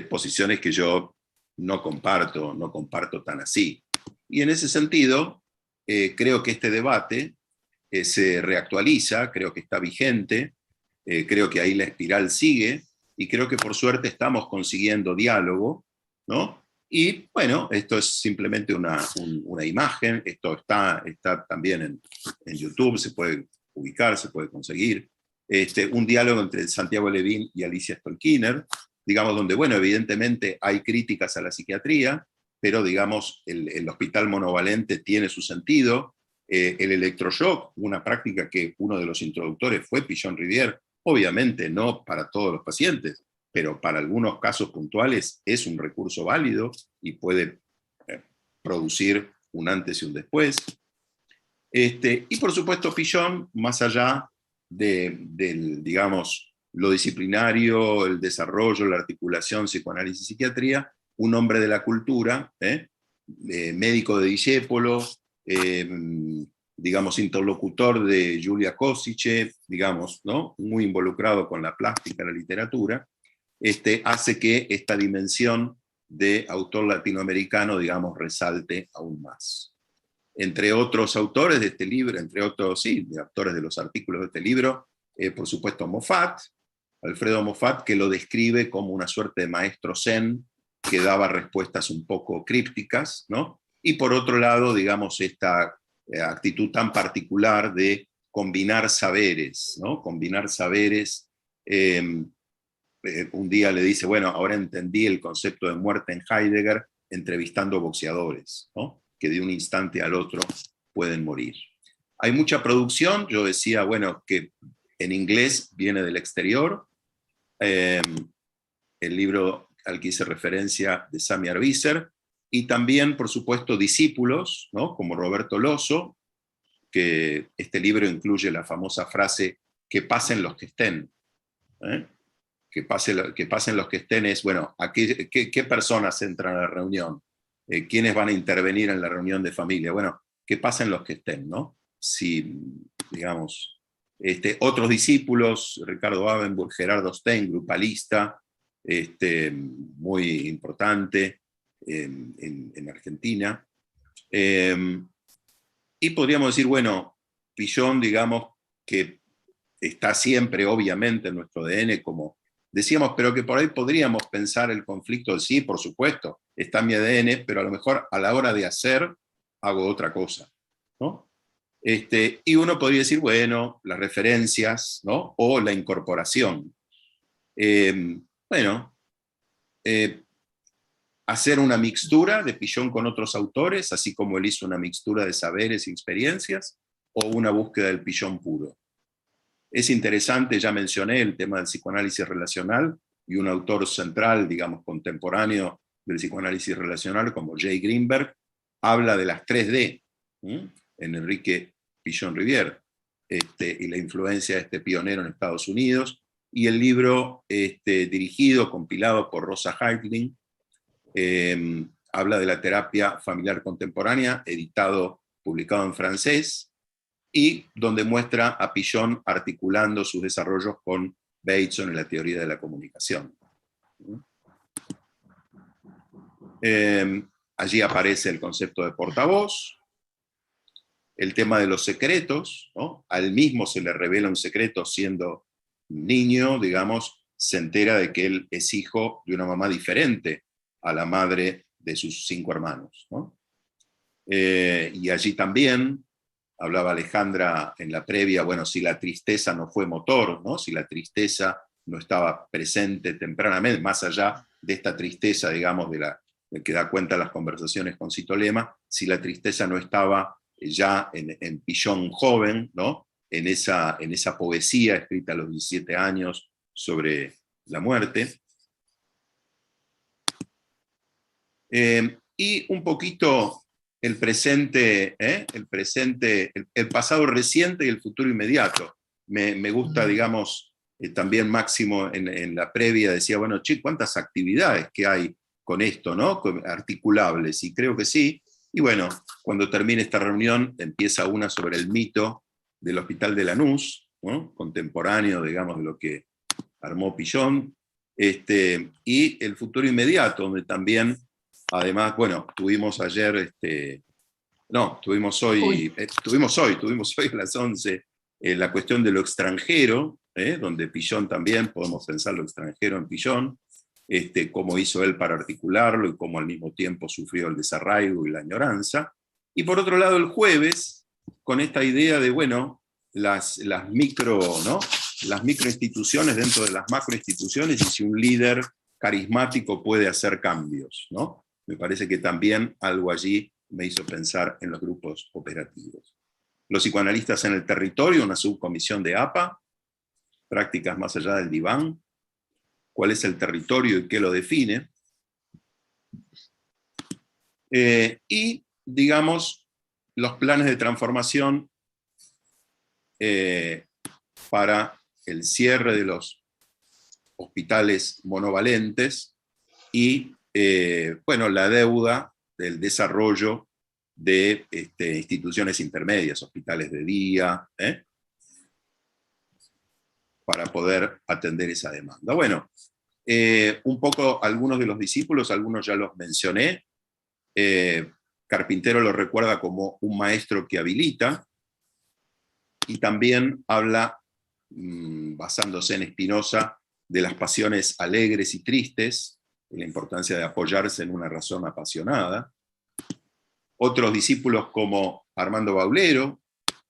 Posiciones que yo no comparto tan así. Y en ese sentido, creo que este debate se reactualiza, creo que está vigente, creo que ahí la espiral sigue, y creo que por suerte estamos consiguiendo diálogo, ¿no? Y bueno, esto es simplemente una imagen, esto está también en YouTube, se puede ubicar, se puede conseguir. Un diálogo entre Santiago Levín y Alicia Stolkiner, digamos, donde, bueno, evidentemente hay críticas a la psiquiatría, pero, digamos, el hospital monovalente tiene su sentido. El electroshock, una práctica que uno de los introductores fue Pichon Rivière, obviamente no para todos los pacientes, pero para algunos casos puntuales es un recurso válido y puede producir un antes y un después. Y por supuesto Pichon, más allá del, digamos, lo disciplinario, el desarrollo, la articulación, psicoanálisis y psiquiatría, un hombre de la cultura, médico de Discépolo, digamos, interlocutor de Julia Košice, digamos, ¿no?, muy involucrado con la plástica, la literatura, hace que esta dimensión de autor latinoamericano, digamos, resalte aún más. Entre otros autores de este libro, entre otros, sí, de autores de los artículos de este libro, por supuesto Moffat, Alfredo Moffat, que lo describe como una suerte de maestro zen que daba respuestas un poco crípticas, ¿no? y por otro lado, digamos, esta actitud tan particular de combinar saberes, ¿no? Combinar saberes. Un día le dice, bueno, ahora entendí el concepto de muerte en Heidegger entrevistando boxeadores, ¿no? Que de un instante al otro pueden morir. Hay mucha producción, yo decía, bueno, que en inglés viene del exterior. El libro al que hice referencia de Sami Arbizer, y también, por supuesto, discípulos, ¿no? Como Roberto Loso, que este libro incluye la famosa frase, que pasen los que estén. Que pasen los que estén es, bueno, ¿qué personas entran a la reunión? ¿Quiénes van a intervenir en la reunión de familia? Bueno, que pasen los que estén, ¿no? Si, digamos, otros discípulos, Ricardo Abenburg, Gerardo Stein, grupalista, muy importante en Argentina. Y podríamos decir, bueno, Pillon, digamos, que está siempre, obviamente, en nuestro ADN, como decíamos, pero que por ahí podríamos pensar el conflicto, sí, por supuesto, está en mi ADN, pero a lo mejor a la hora de hacer, hago otra cosa, ¿no? Y uno podría decir, bueno, las referencias, ¿no? O la incorporación. Hacer una mixtura de Pillon con otros autores, así como él hizo una mixtura de saberes y experiencias, o una búsqueda del Pillon puro. Es interesante, ya mencioné el tema del psicoanálisis relacional, y un autor central, digamos, contemporáneo del psicoanálisis relacional, como Jay Greenberg, habla de las 3D, en Enrique Pillon-Rivière, y la influencia de este pionero en Estados Unidos, y el libro dirigido, compilado por Rosa Heitling, habla de la terapia familiar contemporánea, publicado en francés, y donde muestra a Pillon articulando sus desarrollos con Bateson en la teoría de la comunicación. Allí aparece el concepto de portavoz, el tema de los secretos, ¿no? Al mismo se le revela un secreto siendo niño, digamos, se entera de que él es hijo de una mamá diferente a la madre de sus 5 hermanos, ¿no? Y allí también, hablaba Alejandra en la previa, bueno, si la tristeza no fue motor, ¿no? Si la tristeza no estaba presente tempranamente, más allá de esta tristeza, digamos, de que da cuenta las conversaciones con Citolema, si la tristeza no estaba ya en Pillon joven, ¿no? En esa poesía escrita a los 17 años sobre la muerte. Y un poquito el presente, el pasado reciente y el futuro inmediato. Me gusta, digamos, también Máximo en la previa decía, bueno, che, ¿cuántas actividades que hay con esto, ¿no? Articulables, y creo que sí. Y bueno, cuando termine esta reunión, empieza una sobre el mito del Hospital de Lanús, ¿no? Contemporáneo, digamos, de lo que armó Pillon, y el futuro inmediato, donde también, además, bueno, tuvimos hoy a las 11 la cuestión de lo extranjero, donde Pillon también, podemos pensar lo extranjero en Pillon, cómo hizo él para articularlo y cómo al mismo tiempo sufrió el desarraigo y la añoranza. Y por otro lado, el jueves, con esta idea de, bueno, las microinstituciones dentro de las macroinstituciones, y si un líder carismático puede hacer cambios, ¿no? Me parece que también algo allí me hizo pensar en los grupos operativos. Los psicoanalistas en el territorio, una subcomisión de APA, prácticas más allá del diván, cuál es el territorio y qué lo define. Y, digamos, los planes de transformación para el cierre de los hospitales monovalentes y, bueno, la deuda del desarrollo de instituciones intermedias, hospitales de día, para poder atender esa demanda. Bueno, un poco algunos de los discípulos, algunos ya los mencioné. Carpintero lo recuerda como un maestro que habilita, y también habla, basándose en Spinoza, de las pasiones alegres y tristes, y la importancia de apoyarse en una razón apasionada. Otros discípulos como Armando Baulero,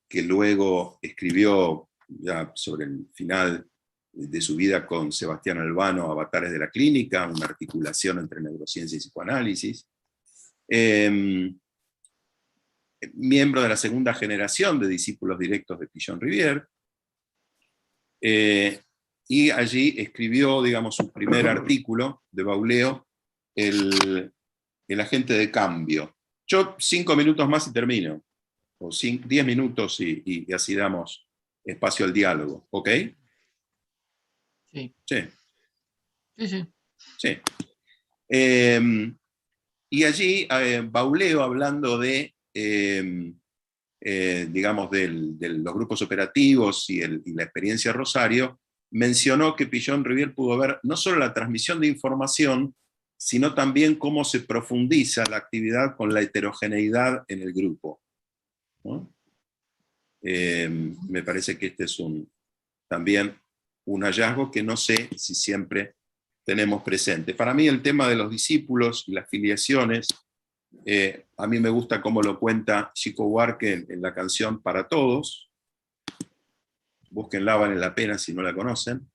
que luego escribió ya sobre el final de su vida con Sebastián Albano, Avatares de la Clínica, una articulación entre neurociencia y psicoanálisis. Miembro de la segunda generación de discípulos directos de Pichon Rivière, y allí escribió, digamos, su primer artículo de Bauleo, el agente de cambio. Yo 5 minutos más y termino, o 10 minutos y así damos espacio al diálogo, ¿ok? Sí. Sí. Sí, sí. Sí. Y allí Bauleo, hablando de, digamos, de los grupos operativos y la experiencia Rosario, mencionó que Pichon Rivière pudo ver no solo la transmisión de información, sino también cómo se profundiza la actividad con la heterogeneidad en el grupo, ¿no? Me parece que este es también un hallazgo que no sé si siempre tenemos presente. Para mí el tema de los discípulos y las filiaciones, a mí me gusta cómo lo cuenta Chico Buarque en la canción Para Todos. Búsquenla, vale la pena si no la conocen.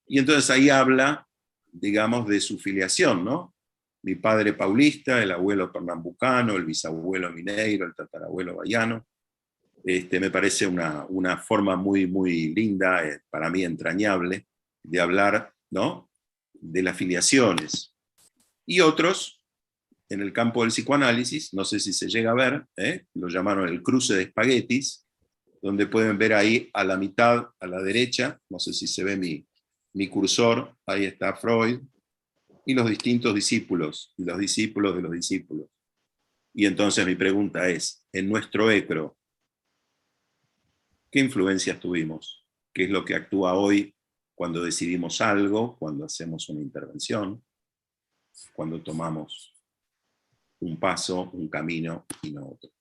Y entonces ahí habla, digamos, de su filiación, ¿no? Mi padre paulista, el abuelo pernambucano, el bisabuelo mineiro, el tatarabuelo baiano. Me parece una forma muy, muy linda, para mí entrañable, de hablar, ¿no?, de las filiaciones. Y otros, en el campo del psicoanálisis, no sé si se llega a ver, lo llamaron el cruce de espaguetis, donde pueden ver ahí a la mitad, a la derecha, no sé si se ve mi cursor, ahí está Freud, y los distintos discípulos, y los discípulos de los discípulos. Y entonces mi pregunta es, en nuestro ECRO, ¿qué influencias tuvimos? ¿Qué es lo que actúa hoy cuando decidimos algo, cuando hacemos una intervención, cuando tomamos un paso, un camino y no otro?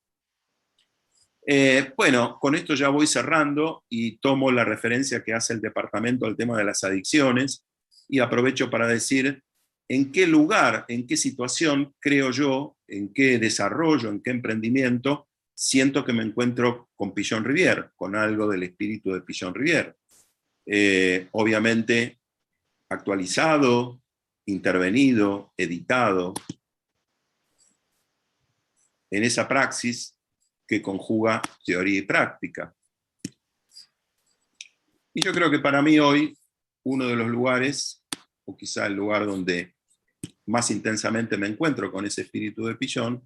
Bueno, con esto ya voy cerrando y tomo la referencia que hace el departamento al tema de las adicciones y aprovecho para decir en qué lugar, en qué situación creo yo, en qué desarrollo, en qué emprendimiento siento que me encuentro con Pichon Rivière, con algo del espíritu de Pichon Rivière. Obviamente actualizado, intervenido, editado, en esa praxis que conjuga teoría y práctica. Y yo creo que para mí hoy, uno de los lugares, o quizá el lugar donde más intensamente me encuentro con ese espíritu de Pichon,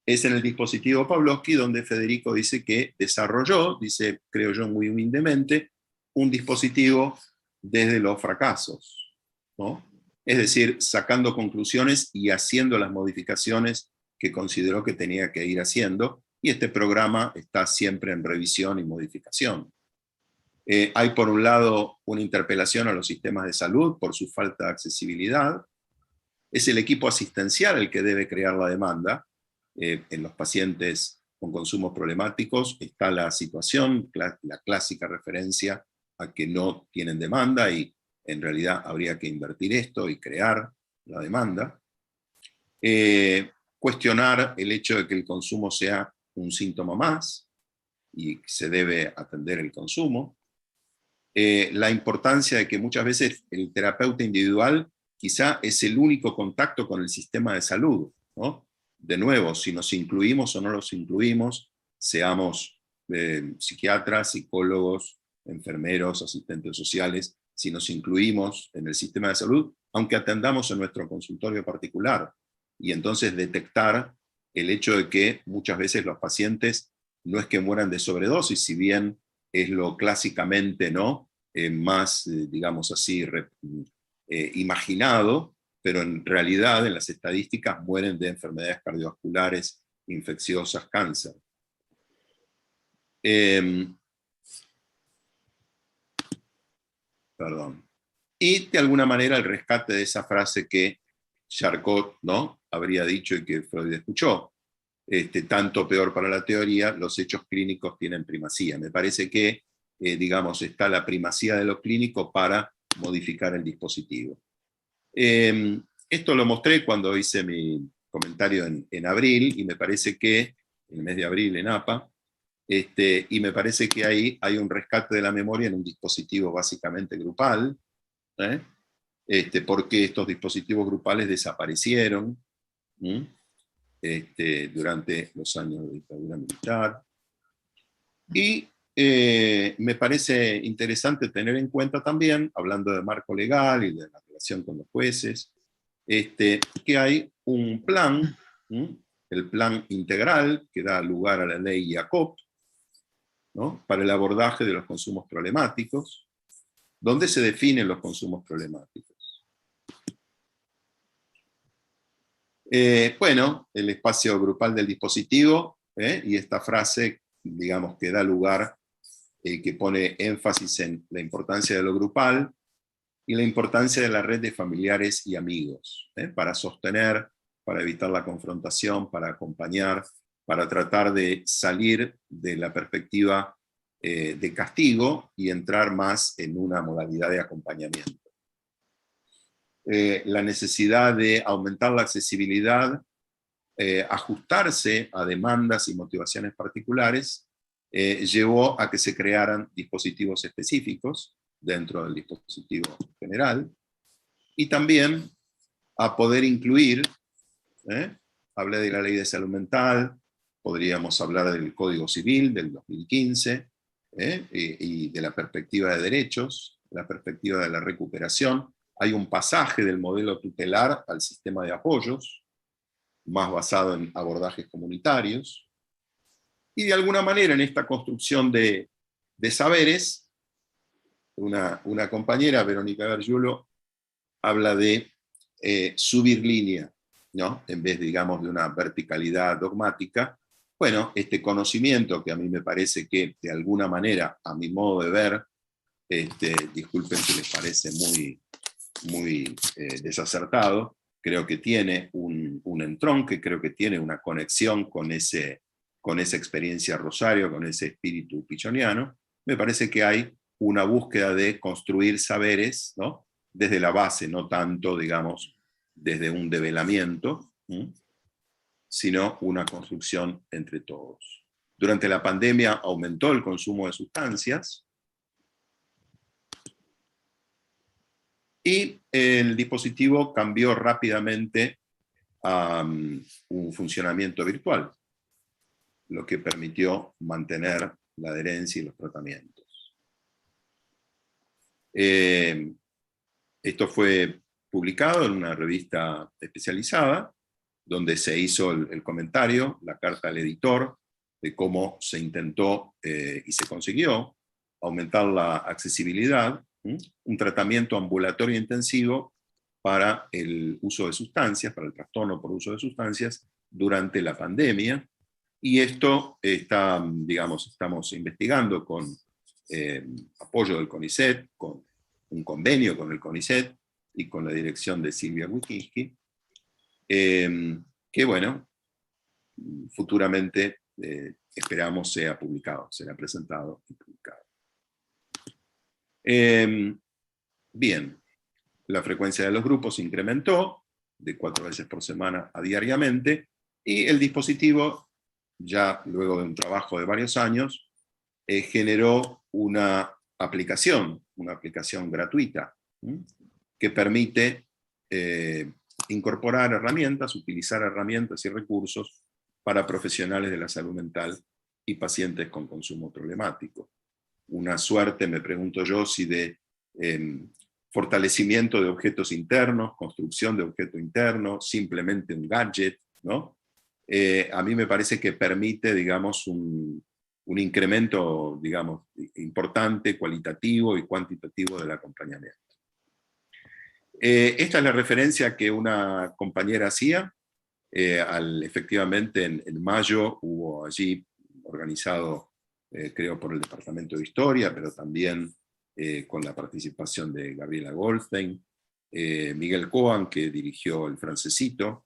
es en el dispositivo Pavlovsky, donde Federico dice que desarrolló, dice, creo yo muy humildemente, un dispositivo desde los fracasos, ¿no? Es decir, sacando conclusiones y haciendo las modificaciones que consideró que tenía que ir haciendo, y este programa está siempre en revisión y modificación. Hay por un lado una interpelación a los sistemas de salud por su falta de accesibilidad. Es el equipo asistencial el que debe crear la demanda. En los pacientes con consumos problemáticos está la situación, la clásica referencia a que no tienen demanda y en realidad habría que invertir esto y crear la demanda. Cuestionar el hecho de que el consumo sea un síntoma más y se debe atender el consumo. La importancia de que muchas veces el terapeuta individual quizá es el único contacto con el sistema de salud, ¿no? De nuevo, si nos incluimos o no los incluimos, seamos psiquiatras, psicólogos, enfermeros, asistentes sociales, si nos incluimos en el sistema de salud, aunque atendamos en nuestro consultorio particular, y entonces detectar el hecho de que muchas veces los pacientes no es que mueran de sobredosis, si bien es lo clásicamente, ¿no?, más, digamos así, imaginado, pero en realidad en las estadísticas mueren de enfermedades cardiovasculares, infecciosas, cáncer. Perdón. Y de alguna manera el rescate de esa frase que Charcot, ¿no?, habría dicho y que Freud escuchó, tanto peor para la teoría, los hechos clínicos tienen primacía. Me parece que, digamos, está la primacía de lo clínico para modificar el dispositivo. Esto lo mostré cuando hice mi comentario en abril, y me parece que, en el mes de abril en APA, y me parece que ahí hay un rescate de la memoria en un dispositivo básicamente grupal, porque estos dispositivos grupales desaparecieron durante los años de dictadura militar. Y me parece interesante tener en cuenta también, hablando de marco legal y de la relación con los jueces, que hay un plan, el plan integral que da lugar a la ley IACOP, ¿no?, para el abordaje de los consumos problemáticos, donde se definen los consumos problemáticos. Bueno, el espacio grupal del dispositivo, y esta frase, digamos, que da lugar, que pone énfasis en la importancia de lo grupal y la importancia de la red de familiares y amigos, para sostener, para evitar la confrontación, para acompañar, para tratar de salir de la perspectiva de castigo y entrar más en una modalidad de acompañamiento. La necesidad de aumentar la accesibilidad, ajustarse a demandas y motivaciones particulares, llevó a que se crearan dispositivos específicos dentro del dispositivo general, y también a poder incluir, hablé de la Ley de Salud Mental, podríamos hablar del Código Civil del 2015, y de la perspectiva de derechos, la perspectiva de la recuperación. Hay un pasaje del modelo tutelar al sistema de apoyos, más basado en abordajes comunitarios, y de alguna manera en esta construcción de saberes, una compañera, Verónica Gargiulo, habla de subir línea, ¿no?, en vez, digamos, de una verticalidad dogmática. Bueno, este conocimiento que a mí me parece que, de alguna manera, a mi modo de ver, disculpen si les parece muy desacertado, creo que tiene un entronque, creo que tiene una conexión con esa experiencia Rosario, con ese espíritu pichoniano. Me parece que hay una búsqueda de construir saberes, ¿no?, desde la base, no tanto, digamos, desde un develamiento, sino una construcción entre todos. Durante la pandemia aumentó el consumo de sustancias, y el dispositivo cambió rápidamente a un funcionamiento virtual, lo que permitió mantener la adherencia y los tratamientos. Esto fue publicado en una revista especializada, donde se hizo el comentario, la carta al editor, de cómo se intentó y se consiguió aumentar la accesibilidad, un tratamiento ambulatorio intensivo para el uso de sustancias, para el trastorno por uso de sustancias durante la pandemia. Y esto está, digamos, estamos investigando con apoyo del CONICET, con un convenio con el CONICET y con la dirección de Silvia Wikicki, que bueno, futuramente esperamos sea publicado, será presentado y publicado. Bien, la frecuencia de los grupos incrementó de 4 veces por semana a diariamente, y el dispositivo, ya luego de un trabajo de varios años, generó una aplicación gratuita, que permite incorporar herramientas, utilizar herramientas y recursos para profesionales de la salud mental y pacientes con consumo problemático. Una suerte, me pregunto yo, si de fortalecimiento de objetos internos, construcción de objeto interno, simplemente un gadget, ¿no? A mí me parece que permite, digamos, un incremento, digamos, importante, cualitativo y cuantitativo del acompañamiento. Esta es la referencia que una compañera hacía. Efectivamente, en mayo hubo allí organizado, creo, por el Departamento de Historia, pero también con la participación de Gabriela Goldstein, Miguel Coan, que dirigió el Francesito,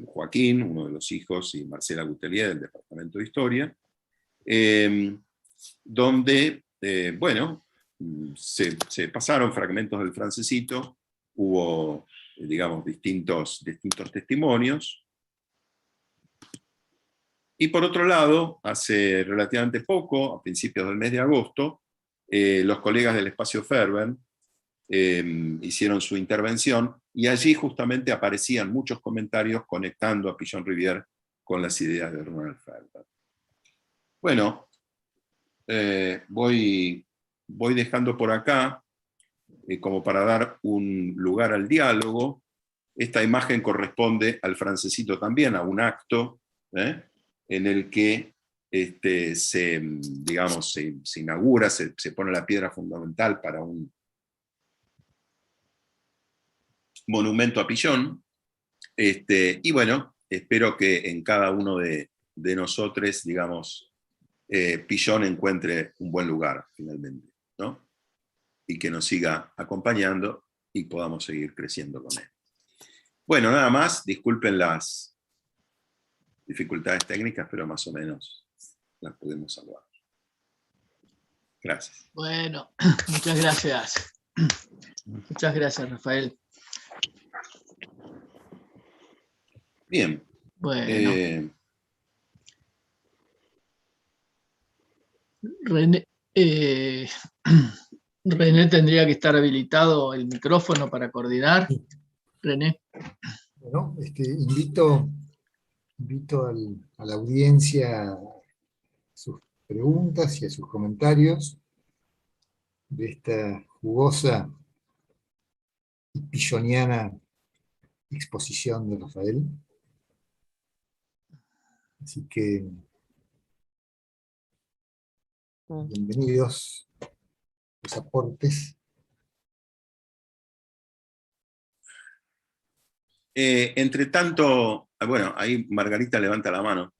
Joaquín, uno de los hijos, y Marcela Gutelier, del Departamento de Historia, donde, bueno, se pasaron fragmentos del Francesito, hubo, digamos, distintos testimonios, Y por otro lado, hace relativamente poco, a principios del mes de agosto, los colegas del Espacio Ferber hicieron su intervención, y allí justamente aparecían muchos comentarios conectando a Pichon Rivière con las ideas de Ronald Ferber. Bueno, voy dejando por acá, como para dar un lugar al diálogo. Esta imagen corresponde al Francesito también, a un acto en el que digamos, se inaugura, se pone la piedra fundamental para un monumento a Pichon. Y bueno, espero que en cada uno de nosotros, digamos, Pichon encuentre un buen lugar finalmente, ¿no? Y que nos siga acompañando y podamos seguir creciendo con él. Bueno, nada más, disculpen las dificultades técnicas, pero más o menos las podemos salvar. Gracias. Bueno, muchas gracias. Muchas gracias, Rafael. Bien. Bueno. René, René tendría que estar habilitado el micrófono para coordinar. René. Bueno, invito a la audiencia a sus preguntas y a sus comentarios de esta jugosa y pichoniana exposición de Rafael. Así que bienvenidos los aportes. Entre tanto, bueno, ahí Margarita levanta la mano,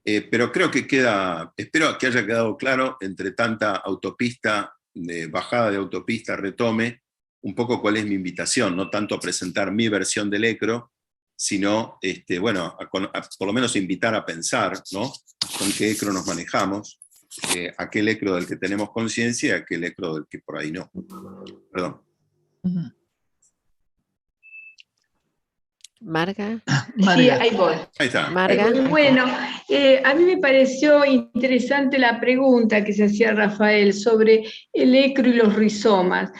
pero creo que espero que haya quedado claro, entre tanta autopista, bajada de autopista, retome, un poco cuál es mi invitación, no tanto a presentar mi versión del ECRO, sino, bueno, por lo menos invitar a pensar, ¿no? Con qué ECRO nos manejamos, aquel ECRO del que tenemos conciencia y aquel ECRO del que por ahí no. Perdón. Marga. Sí, ahí voy. Ahí está. Marga. Bueno, a mí me pareció interesante la pregunta que se hacía Rafael sobre el ECRO y los rizomas.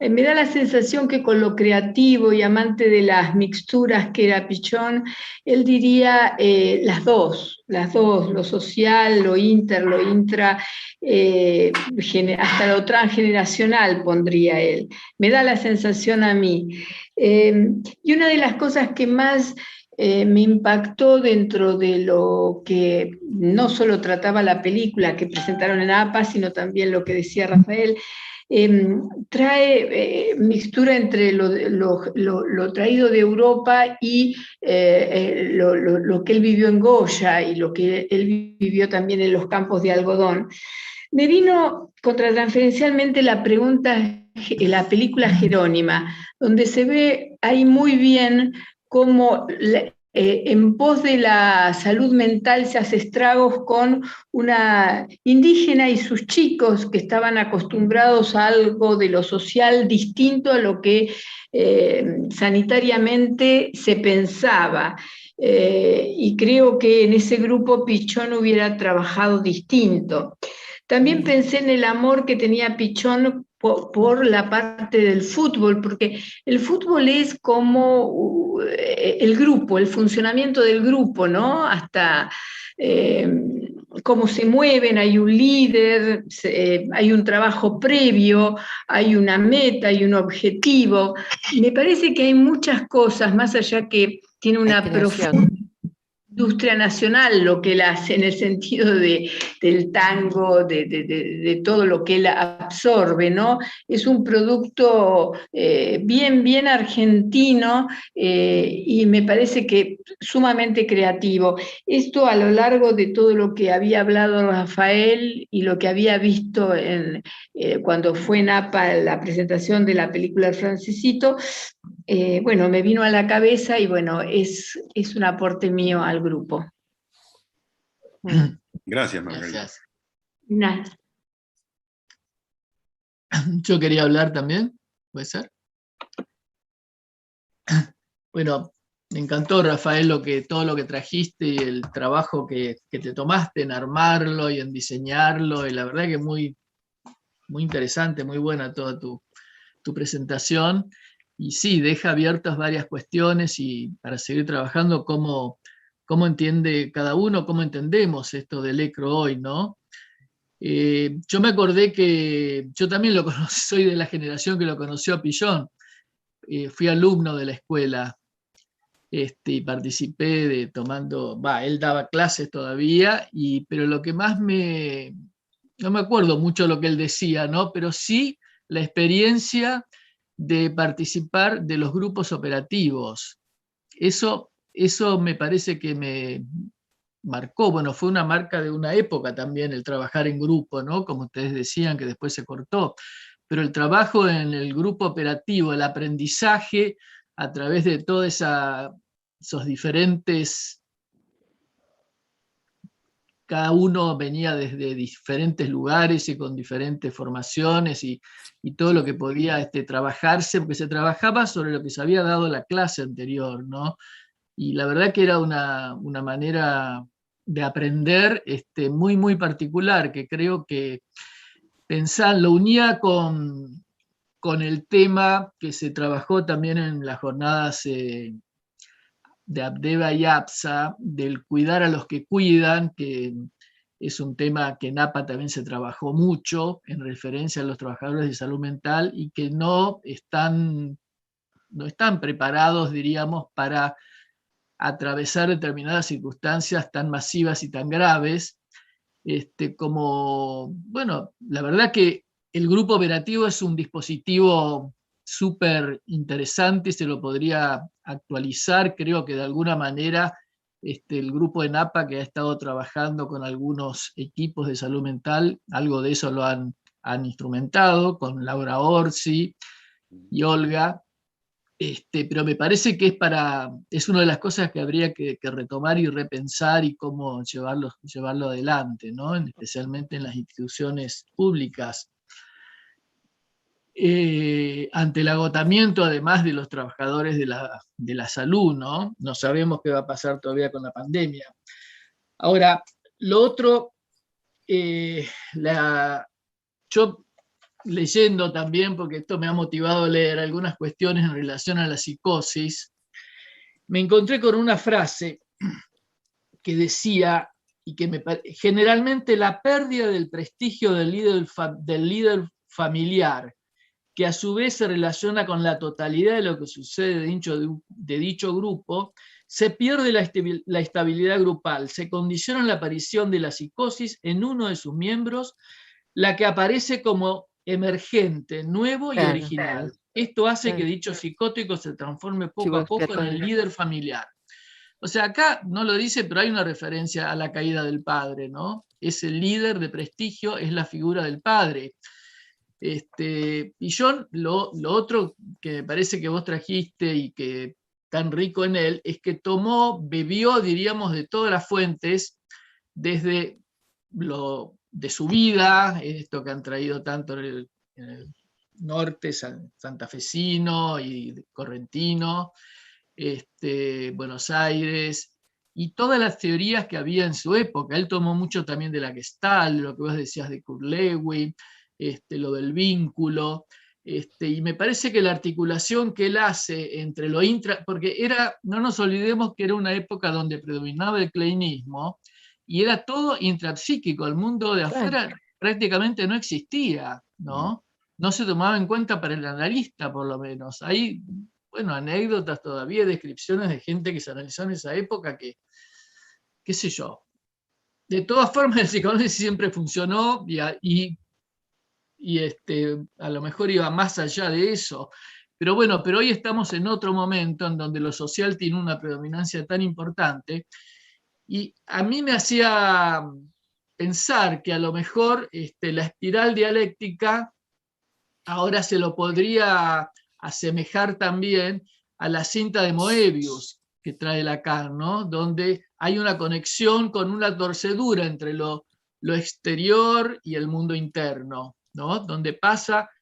Me da la sensación que con lo creativo y amante de las mixturas que era Pichon, él diría las dos, lo social, lo inter, lo intra, hasta lo transgeneracional pondría él. Me da la sensación a mí. Y una de las cosas que más me impactó dentro de lo que no solo trataba la película que presentaron en APA, sino también lo que decía Rafael, trae mixtura entre lo traído de Europa y lo que él vivió en Goya y lo que él vivió también en los campos de algodón. Me vino contratransferencialmente la pregunta, la película Jerónima, donde se ve ahí muy bien cómo en pos de la salud mental se hace estragos con una indígena y sus chicos que estaban acostumbrados a algo de lo social distinto a lo que sanitariamente se pensaba. Y creo que en ese grupo Pichon hubiera trabajado distinto. También pensé en el amor que tenía Pichon por la parte del fútbol, porque el fútbol es como el grupo, el funcionamiento del grupo, ¿no? Hasta cómo se mueven, hay un líder, hay un trabajo previo, hay una meta, hay un objetivo. Me parece que hay muchas cosas, más allá que tiene una profunda industria nacional, lo que él hace en el sentido del tango, de todo lo que él absorbe, ¿no? Es un producto bien argentino y me parece que sumamente creativo. Esto a lo largo de todo lo que había hablado Rafael y lo que había visto cuando fue en APA la presentación de la película El Francesito, bueno, me vino a la cabeza y bueno, es un aporte mío al grupo. Gracias, Margarita. Nada. Yo quería hablar también, ¿puede ser? Bueno, Me encantó, Rafael, todo lo que trajiste y el trabajo que te tomaste en armarlo y en diseñarlo, y la verdad que muy, muy interesante, muy buena toda tu presentación. Y sí, deja abiertas varias cuestiones y para seguir trabajando cómo entiende cada uno, cómo entendemos esto del ECRO hoy, ¿no? Yo me acordé que yo también lo conocí, soy de la generación que lo conoció a Pillon. Fui alumno de la escuela. Y participé él daba clases todavía, pero lo que más no me acuerdo mucho lo que él decía, ¿no? Pero sí la experiencia de participar de los grupos operativos. Eso me parece que me marcó, bueno, fue una marca de una época también el trabajar en grupo, ¿no? Como ustedes decían, que después se cortó, pero el trabajo en el grupo operativo, el aprendizaje a través de todos esos diferentes, cada uno venía desde diferentes lugares y con diferentes formaciones y todo lo que podía trabajarse, porque se trabajaba sobre lo que se había dado la clase anterior, ¿no? Y la verdad que era una manera de aprender muy, muy particular, que creo que lo unía con el tema que se trabajó también en las jornadas de Abdeva y APSA, del cuidar a los que cuidan, que es un tema que en APA también se trabajó mucho en referencia a los trabajadores de salud mental y que no están preparados, diríamos, para atravesar determinadas circunstancias tan masivas y tan graves, bueno, la verdad que el grupo operativo es un dispositivo súper interesante, se lo podría actualizar, creo que de alguna manera el grupo de NAPA que ha estado trabajando con algunos equipos de salud mental, algo de eso lo han instrumentado, con Laura Orsi y Olga, pero me parece que es una de las cosas que habría que retomar y repensar y cómo llevarlo adelante, ¿no? Especialmente en las instituciones públicas. Ante el agotamiento, además de los trabajadores de la salud, ¿no? No sabemos qué va a pasar todavía con la pandemia. Ahora, lo otro, yo leyendo también, porque esto me ha motivado a leer algunas cuestiones en relación a la psicosis, me encontré con una frase que decía, y que generalmente la pérdida del prestigio del líder familiar, que a su vez se relaciona con la totalidad de lo que sucede de dicho grupo, se pierde la estabilidad grupal, se condiciona la aparición de la psicosis en uno de sus miembros, la que aparece como emergente, nuevo y original. Esto hace que dicho psicótico se transforme poco a poco en el líder familiar. O sea, acá no lo dice, pero hay una referencia a la caída del padre, ¿no? Ese líder de prestigio es la figura del padre. Y yo, lo otro que me parece que vos trajiste y que tan rico en él, es que bebió, diríamos, de todas las fuentes, desde de su vida, esto que han traído tanto en el norte santafesino y correntino, Buenos Aires, y todas las teorías que había en su época. Él tomó mucho también de la Gestalt, lo que vos decías de Kurt Lewin, lo del vínculo, y me parece que la articulación que él hace entre lo porque no nos olvidemos que era una época donde predominaba el kleinismo, y era todo intrapsíquico, el mundo de afuera prácticamente no existía, ¿no? No se tomaba en cuenta para el analista, por lo menos. Hay, bueno, anécdotas todavía, descripciones de gente que se analizó en esa época que, qué sé yo. De todas formas, el psicoanálisis siempre funcionó y a lo mejor iba más allá de eso. Pero bueno, hoy estamos en otro momento en donde lo social tiene una predominancia tan importante, y a mí me hacía pensar que a lo mejor la espiral dialéctica ahora se lo podría asemejar también a la cinta de Moebius que trae Lacan, ¿no? Donde hay una conexión con una torcedura entre lo exterior y el mundo interno, ¿no? Donde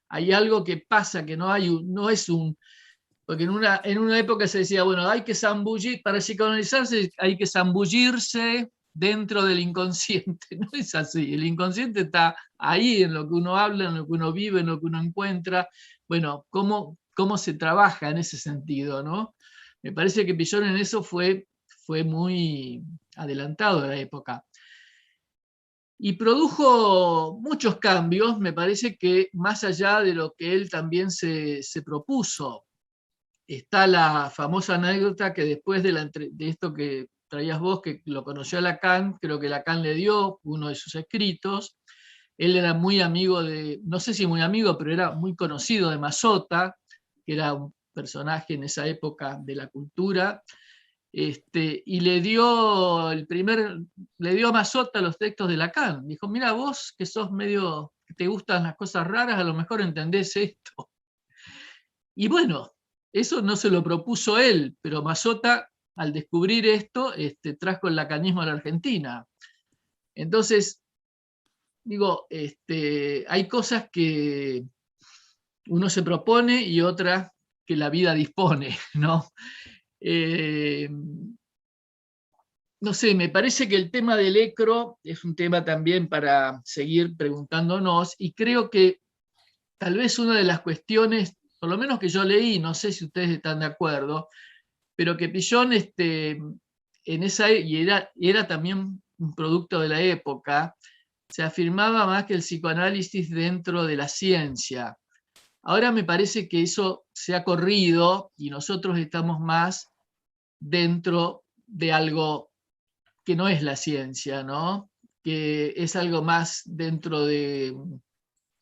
hay algo que pasa, que no es Porque en una época se decía, bueno, hay que zambullir, para psicoanalizarse hay que zambullirse dentro del inconsciente. No es así, el inconsciente está ahí, en lo que uno habla, en lo que uno vive, en lo que uno encuentra. Bueno, cómo se trabaja en ese sentido, ¿no? Me parece que Pillon en eso fue muy adelantado de la época. Y produjo muchos cambios, me parece que más allá de lo que él también se propuso. Está la famosa anécdota que después de esto que traías vos, que lo conoció a Lacan, creo que Lacan le dio uno de sus escritos. Él era muy amigo no sé si muy amigo, pero era muy conocido de Mazzotta, que era un personaje en esa época de la cultura, y le dio a Mazzotta los textos de Lacan. Dijo, mira, vos que sos medio, que te gustan las cosas raras, a lo mejor entendés esto. Y bueno, eso no se lo propuso él, pero Mazzotta, al descubrir esto, trajo el lacanismo a la Argentina. Entonces, digo, hay cosas que uno se propone y otras que la vida dispone, ¿no? No sé, me parece que el tema del ECRO es un tema también para seguir preguntándonos, y creo que tal vez una de las cuestiones, por lo menos que yo leí, no sé si ustedes están de acuerdo, pero que Pillon en esa, y era también un producto de la época, se afirmaba más que el psicoanálisis dentro de la ciencia. Ahora me parece que eso se ha corrido y nosotros estamos más dentro de algo que no es la ciencia, ¿no? Que es algo más dentro de,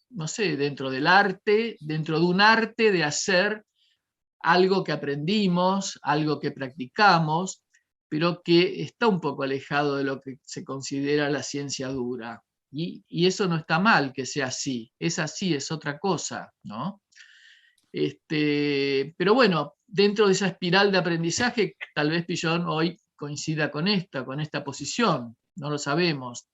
no sé, dentro del arte, dentro de un arte de hacer algo que aprendimos, algo que practicamos, pero que está un poco alejado de lo que se considera la ciencia dura. Y eso no está mal que sea así, es otra cosa, ¿no? Pero bueno, dentro de esa espiral de aprendizaje, tal vez Pillon hoy coincida con esta posición, no lo sabemos.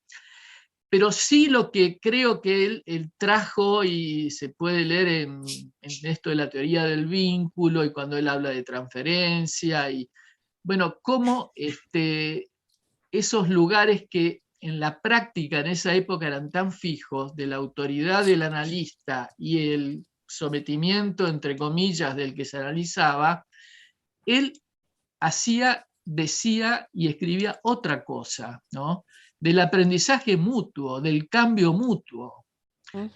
Pero sí lo que creo que él trajo, y se puede leer en esto de la teoría del vínculo, y cuando él habla de transferencia, y bueno, cómo esos lugares que en la práctica en esa época eran tan fijos, de la autoridad del analista y el sometimiento, entre comillas, del que se analizaba, él decía y escribía otra cosa, ¿no? Del aprendizaje mutuo, del cambio mutuo.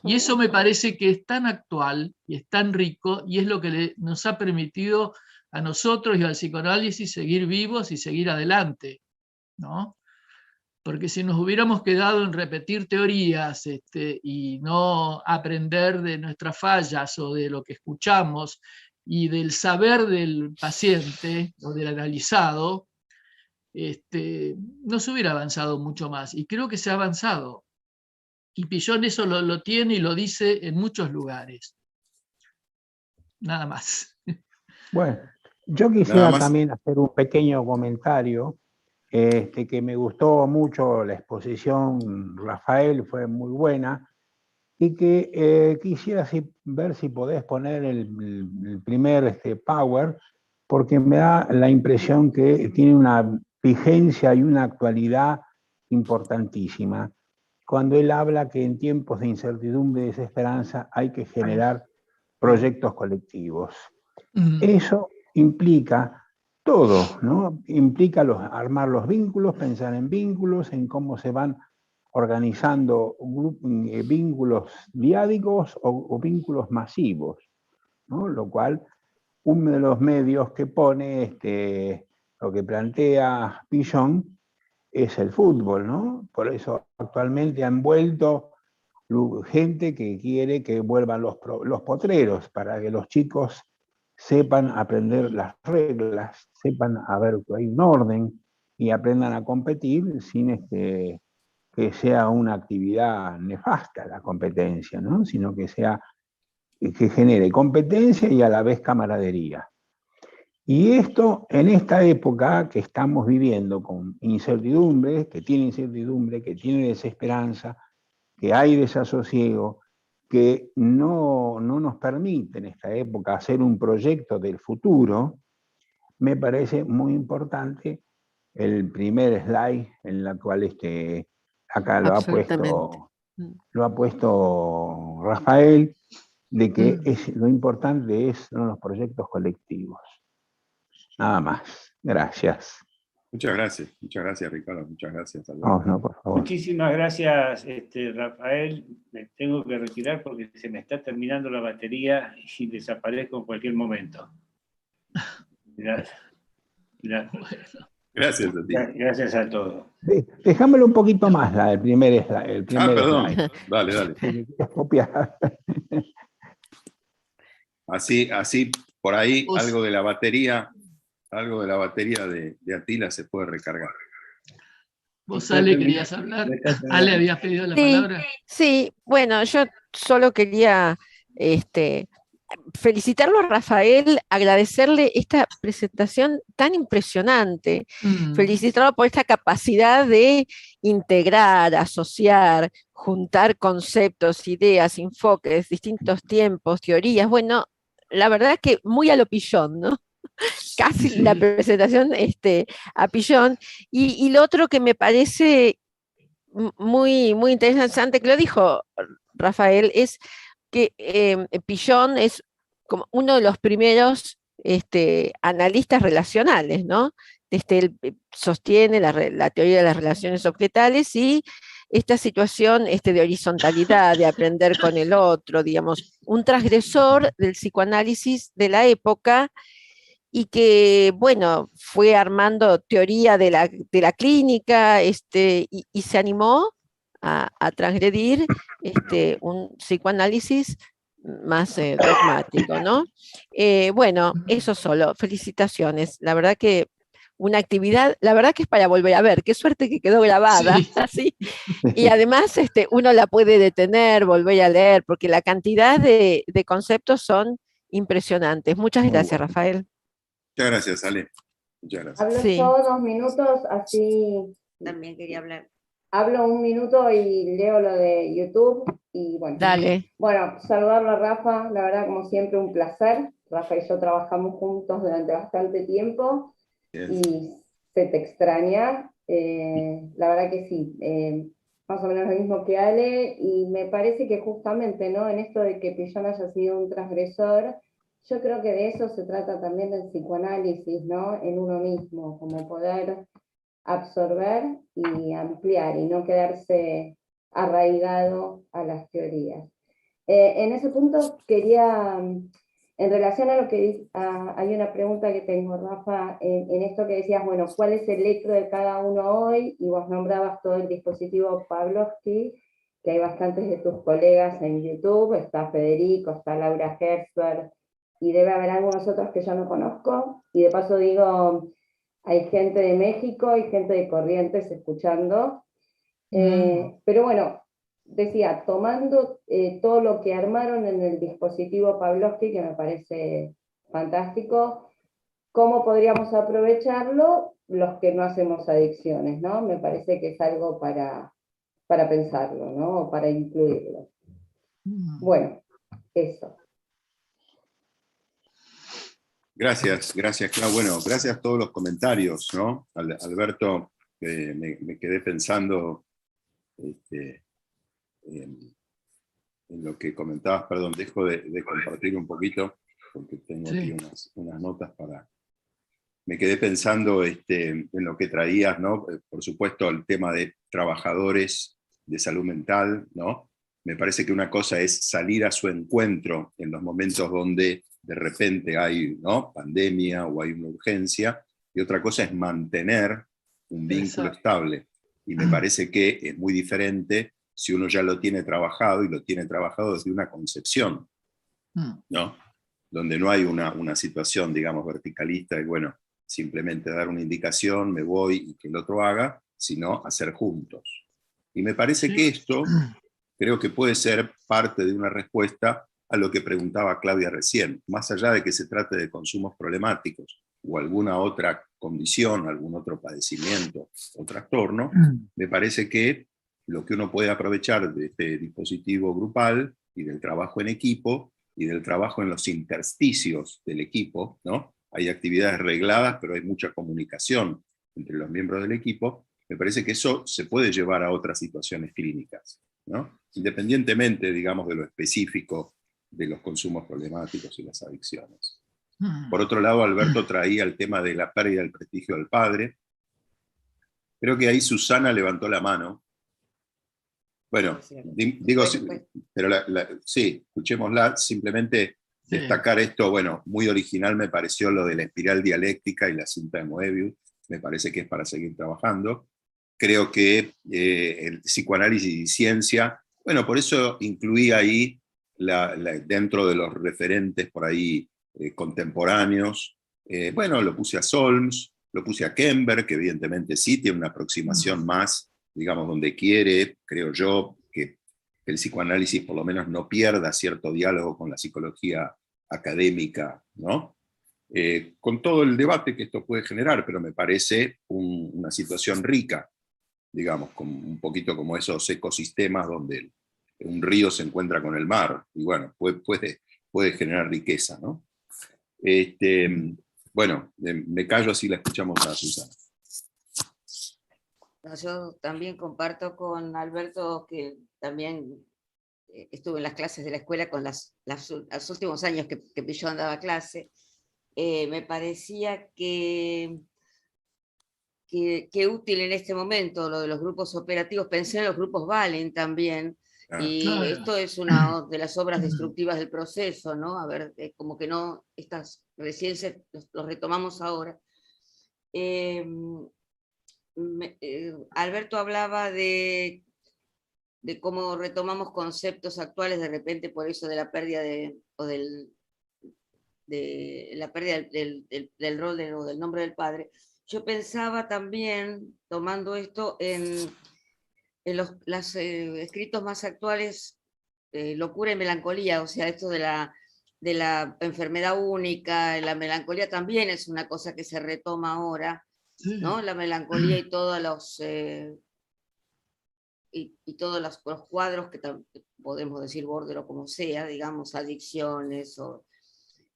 Y eso me parece que es tan actual y es tan rico, y es lo que nos ha permitido a nosotros y al psicoanálisis seguir vivos y seguir adelante, ¿no? Porque si nos hubiéramos quedado en repetir teorías y no aprender de nuestras fallas o de lo que escuchamos y del saber del paciente o del analizado, no se hubiera avanzado mucho más. Y creo que se ha avanzado. Y Pillon eso lo tiene y lo dice en muchos lugares. Nada más. Bueno, yo quisiera Nada más. también hacer un pequeño comentario, que me gustó mucho la exposición, Rafael, fue muy buena, y que quisiera ver si podés poner el primer power, porque me da la impresión que tiene una vigencia y una actualidad importantísima. Cuando él habla que en tiempos de incertidumbre y desesperanza hay que generar proyectos colectivos. Eso implica todo, ¿no? Implica armar los vínculos, pensar en vínculos, en cómo se van organizando vínculos diádicos o vínculos masivos, ¿no? Lo cual, uno de los medios que pone, lo que plantea Pillon, es el fútbol, ¿no? Por eso actualmente han vuelto gente que quiere que vuelvan los potreros, para que los chicos sepan aprender las reglas, sepan a ver que hay un orden y aprendan a competir sin que sea una actividad nefasta la competencia, ¿no? Sino que genere competencia y a la vez camaradería. Y esto, en esta época que estamos viviendo con incertidumbre, que tiene desesperanza, que hay desasosiego, que no nos permite en esta época hacer un proyecto del futuro, me parece muy importante el primer slide en la cual acá Absolutamente. lo ha puesto Rafael, de que lo importante son los proyectos colectivos. Nada más. Gracias. Muchas gracias Ricardo, muchas gracias. No, por favor. Muchísimas gracias, Rafael. Me tengo que retirar porque se me está terminando la batería y desaparezco en cualquier momento. Gracias. Gracias a ti. Gracias a todos. Déjamelo un poquito más, el primer slide. Perdón. Slide. Dale. Copiar. Así, por ahí, algo de la batería de Atila se puede recargar. ¿Vos, Ale, querías hablar? Ale, ¿habías pedido la palabra? Sí, bueno, yo solo quería felicitarlo a Rafael, agradecerle esta presentación tan impresionante, felicitarlo por esta capacidad de integrar, asociar, juntar conceptos, ideas, enfoques, distintos tiempos, teorías. Bueno, la verdad que muy a lo Pillon, ¿no? Casi sí. La presentación a Pillon. Y lo otro que me parece muy, muy interesante, que lo dijo Rafael, es que Pillon es como uno de los primeros analistas relacionales, ¿no? Él sostiene la teoría de las relaciones objetales y esta situación de horizontalidad, de aprender con el otro, digamos, un transgresor del psicoanálisis de la época, y que, bueno, fue armando teoría de la clínica, y se animó a transgredir un psicoanálisis más dogmático, ¿no? Bueno, eso solo, felicitaciones, la verdad que una actividad, la verdad que es para volver a ver, qué suerte que quedó grabada, sí. Así, y además uno la puede detener, volver a leer, porque la cantidad de conceptos son impresionantes. Muchas gracias, Rafael. Muchas gracias, Ale. Muchas gracias. Hablo yo 2 minutos, así... También quería hablar. Hablo 1 minuto y leo lo de YouTube, y bueno. Dale. Bueno, saludarlo a Rafa, la verdad, como siempre, un placer. Rafa y yo trabajamos juntos durante bastante tiempo, y se te extraña. La verdad que sí, más o menos lo mismo que Ale, y me parece que justamente, ¿no?, en esto de que Pillon haya sido un transgresor, yo creo que de eso se trata también el psicoanálisis, ¿no?, en uno mismo, como poder absorber y ampliar, y no quedarse arraigado a las teorías. En ese punto quería, en relación a lo que hay una pregunta que tengo, Rafa, en esto que decías, bueno, ¿cuál es el electro de cada uno hoy? Y vos nombrabas todo el dispositivo Pavlovsky, que hay bastantes de tus colegas en YouTube, está Federico, está Laura Herzberg, y debe haber algunos otros que yo no conozco, y de paso digo, hay gente de México y gente de Corrientes escuchando, pero bueno, decía, tomando todo lo que armaron en el dispositivo Pavlovsky, que me parece fantástico, ¿cómo podríamos aprovecharlo los que no hacemos adicciones, ¿no? Me parece que es algo para pensarlo, ¿no? Para incluirlo. Bueno, eso. Gracias, Clau. Bueno, gracias a todos los comentarios, ¿no? Alberto, me quedé pensando en lo que comentabas, perdón, dejo de compartir un poquito, porque tengo aquí unas notas para... Me quedé pensando en lo que traías, ¿no? Por supuesto, el tema de trabajadores de salud mental, ¿no? Me parece que una cosa es salir a su encuentro en los momentos donde de repente hay, ¿no?, pandemia o hay una urgencia, y otra cosa es mantener un vínculo estable. Y me parece que es muy diferente si uno ya lo tiene trabajado, y lo tiene trabajado desde una concepción, ¿no? Donde no hay una situación, digamos, verticalista, y bueno, simplemente dar una indicación, me voy y que el otro haga, sino hacer juntos. Y me parece que esto creo que puede ser parte de una respuesta a lo que preguntaba Claudia recién, más allá de que se trate de consumos problemáticos o alguna otra condición, algún otro padecimiento o trastorno, me parece que lo que uno puede aprovechar de este dispositivo grupal y del trabajo en equipo y del trabajo en los intersticios del equipo, ¿no? Hay actividades regladas, pero hay mucha comunicación entre los miembros del equipo. Me parece que eso se puede llevar a otras situaciones clínicas, ¿no? Independientemente, digamos, de lo específico de los consumos problemáticos y las adicciones. Por otro lado, Alberto traía el tema de la pérdida del prestigio del padre. Creo que ahí Susana levantó la mano. Bueno, digo, pero sí, escuchémosla, simplemente destacar esto, bueno, muy original me pareció lo de la espiral dialéctica y la cinta de Moebius, me parece que es para seguir trabajando. Creo que el psicoanálisis y ciencia, bueno, por eso incluí ahí, dentro de los referentes por ahí contemporáneos, bueno, lo puse a Solms, lo puse a Kember, que evidentemente sí tiene una aproximación más, digamos, donde quiere, creo yo, que el psicoanálisis por lo menos no pierda cierto diálogo con la psicología académica, ¿no? Con todo el debate que esto puede generar, pero me parece una situación rica, digamos, un poquito como esos ecosistemas donde un río se encuentra con el mar, y bueno, puede generar riqueza, ¿no? Bueno, me callo, así la escuchamos a Susana. Yo también comparto con Alberto que también estuve en las clases de la escuela con los últimos años que Pichon daba clase. Me parecía que útil en este momento lo de los grupos operativos. Pensé en los grupos Valen también, y esto es una de las obras destructivas del proceso, ¿no? A ver, como que no, estas recién los retomamos ahora. Alberto hablaba de cómo retomamos conceptos actuales de repente por eso de la pérdida de la pérdida del rol o del nombre del padre. Yo pensaba también, tomando esto, en los escritos más actuales, Locura y Melancolía, o sea, esto de la enfermedad única, la melancolía también es una cosa que se retoma ahora, ¿no? La melancolía y todos los todos los cuadros que podemos decir border o como sea, digamos, adicciones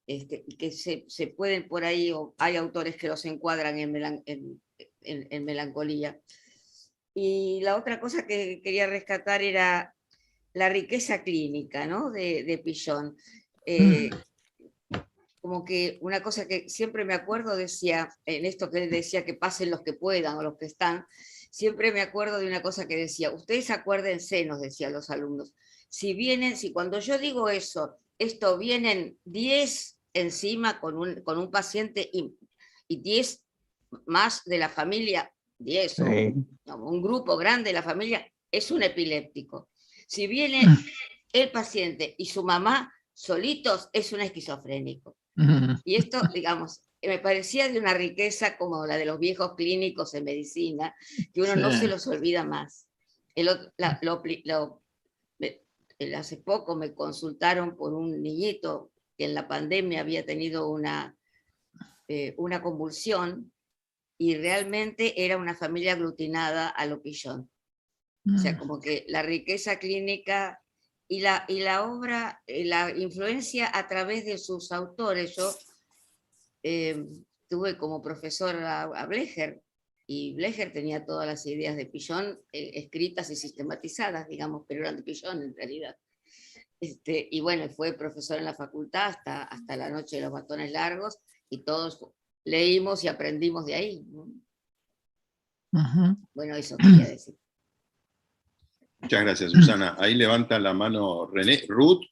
y que se pueden por ahí, o hay autores que los encuadran en melancolía. Y la otra cosa que quería rescatar era la riqueza clínica, ¿no? de Pichon. Como que una cosa que siempre me acuerdo, decía, en esto que él decía que pasen los que puedan o los que están, siempre me acuerdo de una cosa que decía, ustedes acuérdense, nos decían los alumnos, si cuando yo digo eso, esto vienen 10 encima con un paciente y 10 más de la familia, 10 o un grupo grande de la familia, es un epiléptico. Si viene el paciente y su mamá solitos, es un esquizofrénico. Y esto, digamos, me parecía de una riqueza como la de los viejos clínicos en medicina, que uno no se los olvida más. Hace poco me consultaron por un niñito que en la pandemia había tenido una convulsión, y realmente era una familia aglutinada a lo Pichon. O sea, como que la riqueza clínica y la obra, la influencia a través de sus autores. Yo tuve como profesor a Blecher, y Blecher tenía todas las ideas de Pichon escritas y sistematizadas, digamos, pero eran de Pichon en realidad. Y bueno, fue profesor en la facultad hasta la noche de los bastones largos, y todos leímos y aprendimos de ahí, ¿no? Bueno, eso quería decir. Muchas gracias, Susana. Ahí levanta la mano René. Ruth,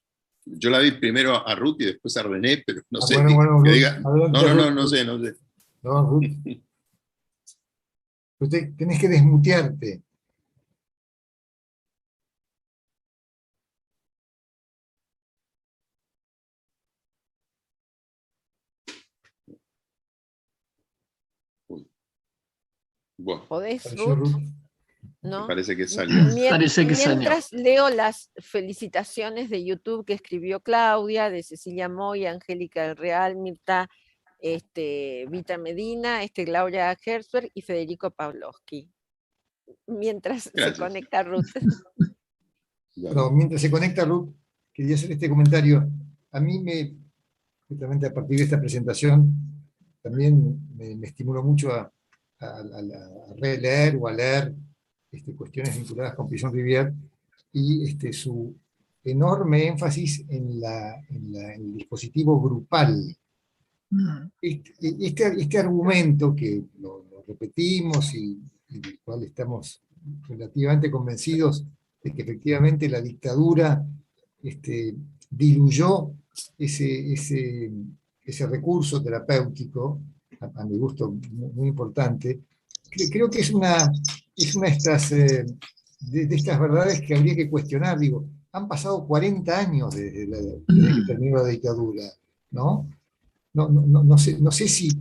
yo la vi primero a Ruth y después a René, pero no sé. Bueno, que Ruth, diga. No sé. No, Ruth. Usted tenés que desmutearte. Bueno, ¿Podés, Ruth? ¿No? me parece que salió. Mientras leo las felicitaciones de YouTube que escribió Claudia, de Cecilia Moy, Angélica del Real, Mirta Vita Medina, Claudia Herzberg y Federico Pavlovsky. Mientras se conecta Ruth. No, mientras se conecta Ruth, quería hacer este comentario. A mí justamente a partir de esta presentación, también me estimuló mucho a releer o a leer cuestiones vinculadas con Pichon-Rivière y su enorme énfasis en el dispositivo grupal. Este argumento que lo repetimos y del cual estamos relativamente convencidos de que efectivamente la dictadura diluyó ese recurso terapéutico, a mi gusto muy importante. Creo que es una de estas verdades que habría que cuestionar. Digo, han pasado 40 años desde que terminó la dictadura, ¿no? No sé si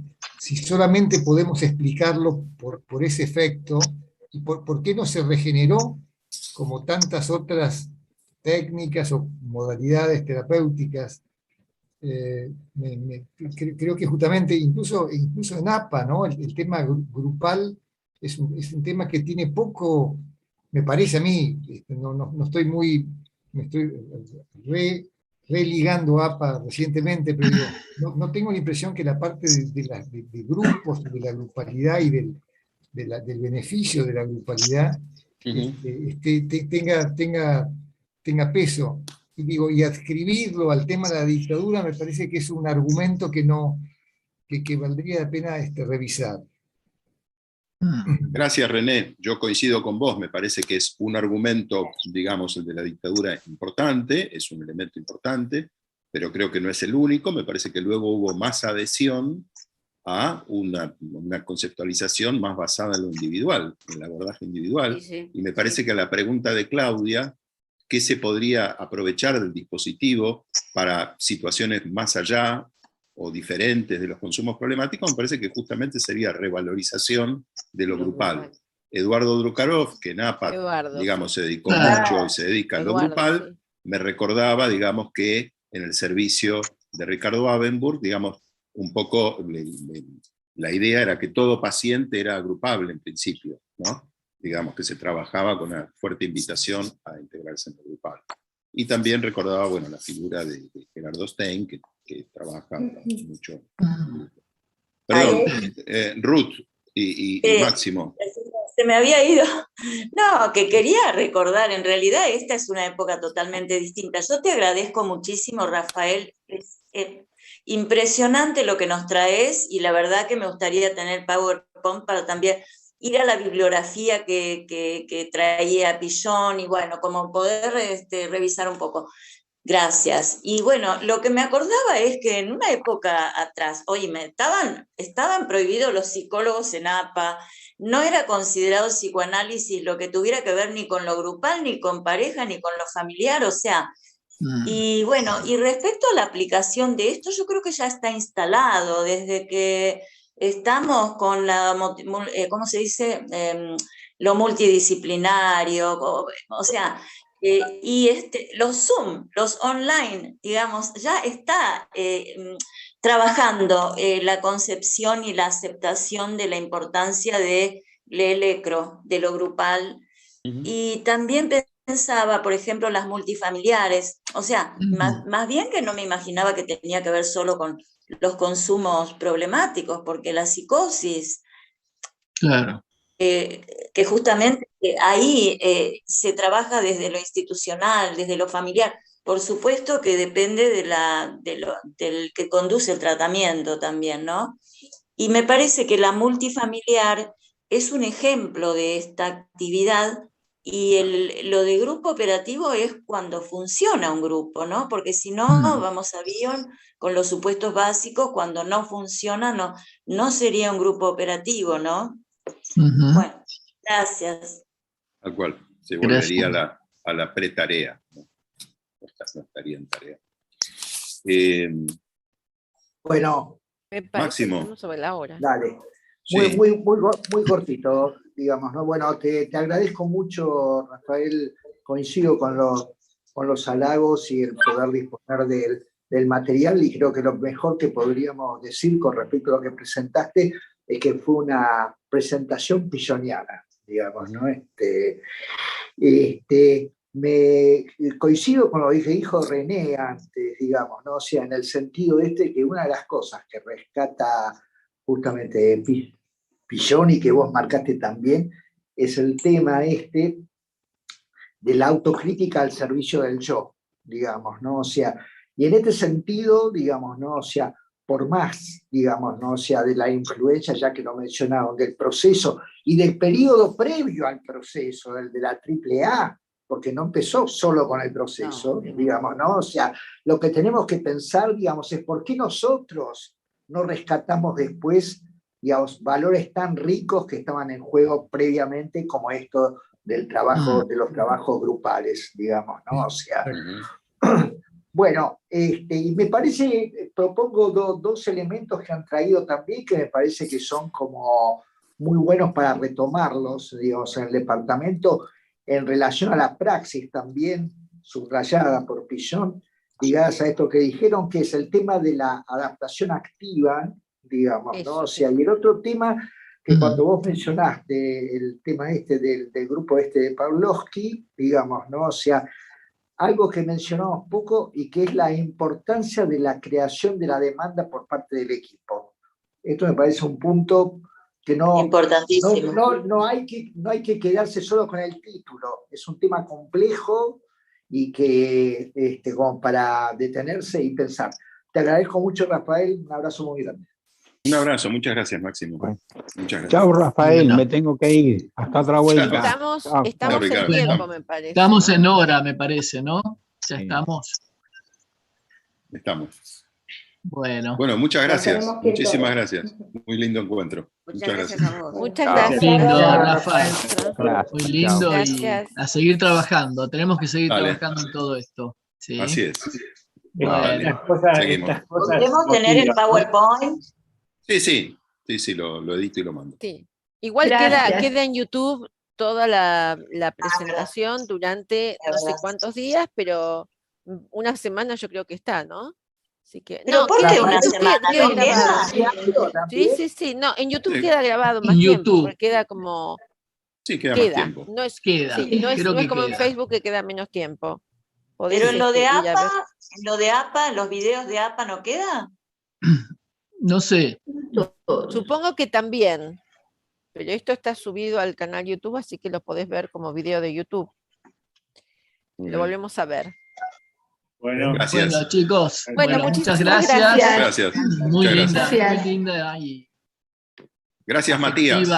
solamente podemos explicarlo por ese efecto y por qué no se regeneró como tantas otras técnicas o modalidades terapéuticas. Creo que justamente, incluso en APA, ¿no? El tema grupal es un tema que tiene poco, me parece a mí, no estoy me estoy religando APA recientemente, pero digo, no tengo la impresión que la parte de grupos, de la grupalidad y del beneficio de la grupalidad tenga peso. Y digo, y adscribirlo al tema de la dictadura me parece que es un argumento que valdría la pena revisar. Gracias, René. Yo coincido con vos, me parece que es un argumento, digamos, el de la dictadura importante, es un elemento importante, pero creo que no es el único. Me parece que luego hubo más adhesión a una conceptualización más basada en lo individual, en el abordaje individual. Y me parece que la pregunta de Claudia, ¿qué se podría aprovechar del dispositivo para situaciones más allá o diferentes de los consumos problemáticos? Me parece que justamente sería revalorización de lo grupal. Eduardo Drukarov, que en APA, digamos, se dedicó mucho y se dedica a lo grupal, me recordaba, digamos, que en el servicio de Ricardo Abenburg, digamos, un poco la idea era que todo paciente era agrupable en principio, ¿no? Digamos que se trabajaba con una fuerte invitación a integrarse en lo grupal. Y también recordaba, bueno, la figura de Gerardo Stein, que trabaja mucho. Perdón, Ruth y Máximo. Se me había ido. No, que quería recordar, en realidad esta es una época totalmente distinta. Yo te agradezco muchísimo, Rafael. Es impresionante lo que nos traes y la verdad que me gustaría tener PowerPoint para también ir a la bibliografía que traía Pichon y bueno, como poder revisar un poco. Gracias. Y bueno, lo que me acordaba es que en una época atrás, oíme, estaban prohibidos los psicólogos en APA, no era considerado psicoanálisis lo que tuviera que ver ni con lo grupal, ni con pareja, ni con lo familiar, o sea, y bueno, y respecto a la aplicación de esto, yo creo que ya está instalado desde que estamos con ¿cómo se dice? Lo multidisciplinario, o sea, y los Zoom, los online, digamos, ya está trabajando la concepción y la aceptación de la importancia de l'elecro, de lo grupal, y también pensaba, por ejemplo, las multifamiliares, o sea, más bien que no me imaginaba que tenía que ver solo con los consumos problemáticos, porque la psicosis, claro, que justamente ahí se trabaja desde lo institucional, desde lo familiar, por supuesto que depende del que conduce el tratamiento también, ¿no? Y me parece que la multifamiliar es un ejemplo de esta actividad. Y lo de grupo operativo es cuando funciona un grupo, ¿no? Porque si no, vamos a avión con los supuestos básicos, cuando no funciona, no sería un grupo operativo, ¿no? Bueno, gracias. Tal cual, se volvería a la pretarea, ¿no? No estaría en tarea. Bueno, Máximo. Sobre la hora. Dale. Sí. Muy cortito, digamos, ¿no? Bueno, te agradezco mucho, Rafael, coincido con los halagos y el poder disponer del material, y creo que lo mejor que podríamos decir con respecto a lo que presentaste es que fue una presentación pichoniana, digamos, ¿no? coincido con lo que dijo René antes, digamos, ¿no? O sea, en el sentido que una de las cosas que rescata justamente Pichon y que vos marcaste también, es el tema de la autocrítica al servicio del yo, digamos, ¿no? O sea, y en este sentido, digamos, ¿no? O sea, por más, digamos, ¿no? O sea, de la influencia, ya que lo mencionaron, del proceso y del periodo previo al proceso, el de la AAA, porque no empezó solo con el proceso, digamos, ¿no? O sea, lo que tenemos que pensar, digamos, es por qué nosotros no rescatamos después, digamos, valores tan ricos que estaban en juego previamente, como esto del trabajo, de los trabajos grupales, digamos, ¿no? O sea, bueno, y me parece, propongo dos elementos que han traído también, que me parece que son como muy buenos para retomarlos, digamos, en el departamento, en relación a la praxis también, subrayada por Pichon, ligadas a esto que dijeron, que es el tema de la adaptación activa, digamos, ¿no? O sea, y el otro tema, que cuando vos mencionaste el tema del grupo de Pavlovsky, digamos, ¿no? O sea, algo que mencionamos poco y que es la importancia de la creación de la demanda por parte del equipo. Esto me parece un punto que no hay que quedarse solo con el título. Es un tema complejo y que como para detenerse y pensar. Te agradezco mucho, Rafael. Un abrazo muy grande. Un abrazo. Muchas gracias, Máximo. Muchas gracias. Chao, Rafael. Me tengo que ir. Hasta otra vuelta. Estamos en tiempo, me parece. Estamos en hora, me parece, ¿no? Ya estamos. Estamos. Bueno, muchas gracias. Muchísimas gracias. Muy lindo encuentro. Muchas gracias. Muchas gracias. Muy lindo, Rafael. Muy lindo Gracias. y a seguir trabajando. Tenemos que seguir trabajando en todo esto. ¿Sí? Así es. Bueno. ¿Podemos tener el PowerPoint? Sí, lo edito y lo mando. Sí. Igual queda en YouTube toda la presentación durante no sé cuántos días, pero una semana yo creo que está, ¿no? Así que, ¿Pero por qué una semana? Queda ¿No grabado. Sí, no, en YouTube queda grabado más tiempo, porque queda como... Sí, queda más tiempo. No es, queda. no es como en Facebook que queda menos tiempo. Pero en lo de APA, en los videos de APA no queda. No sé. Supongo que también, pero esto está subido al canal YouTube, así que lo podés ver como video de YouTube. Lo volvemos a ver. Bueno, gracias. Chicos. Muchas gracias. Gracias. Muy Muchas linda, gracias. muy linda. Gracias, Matías.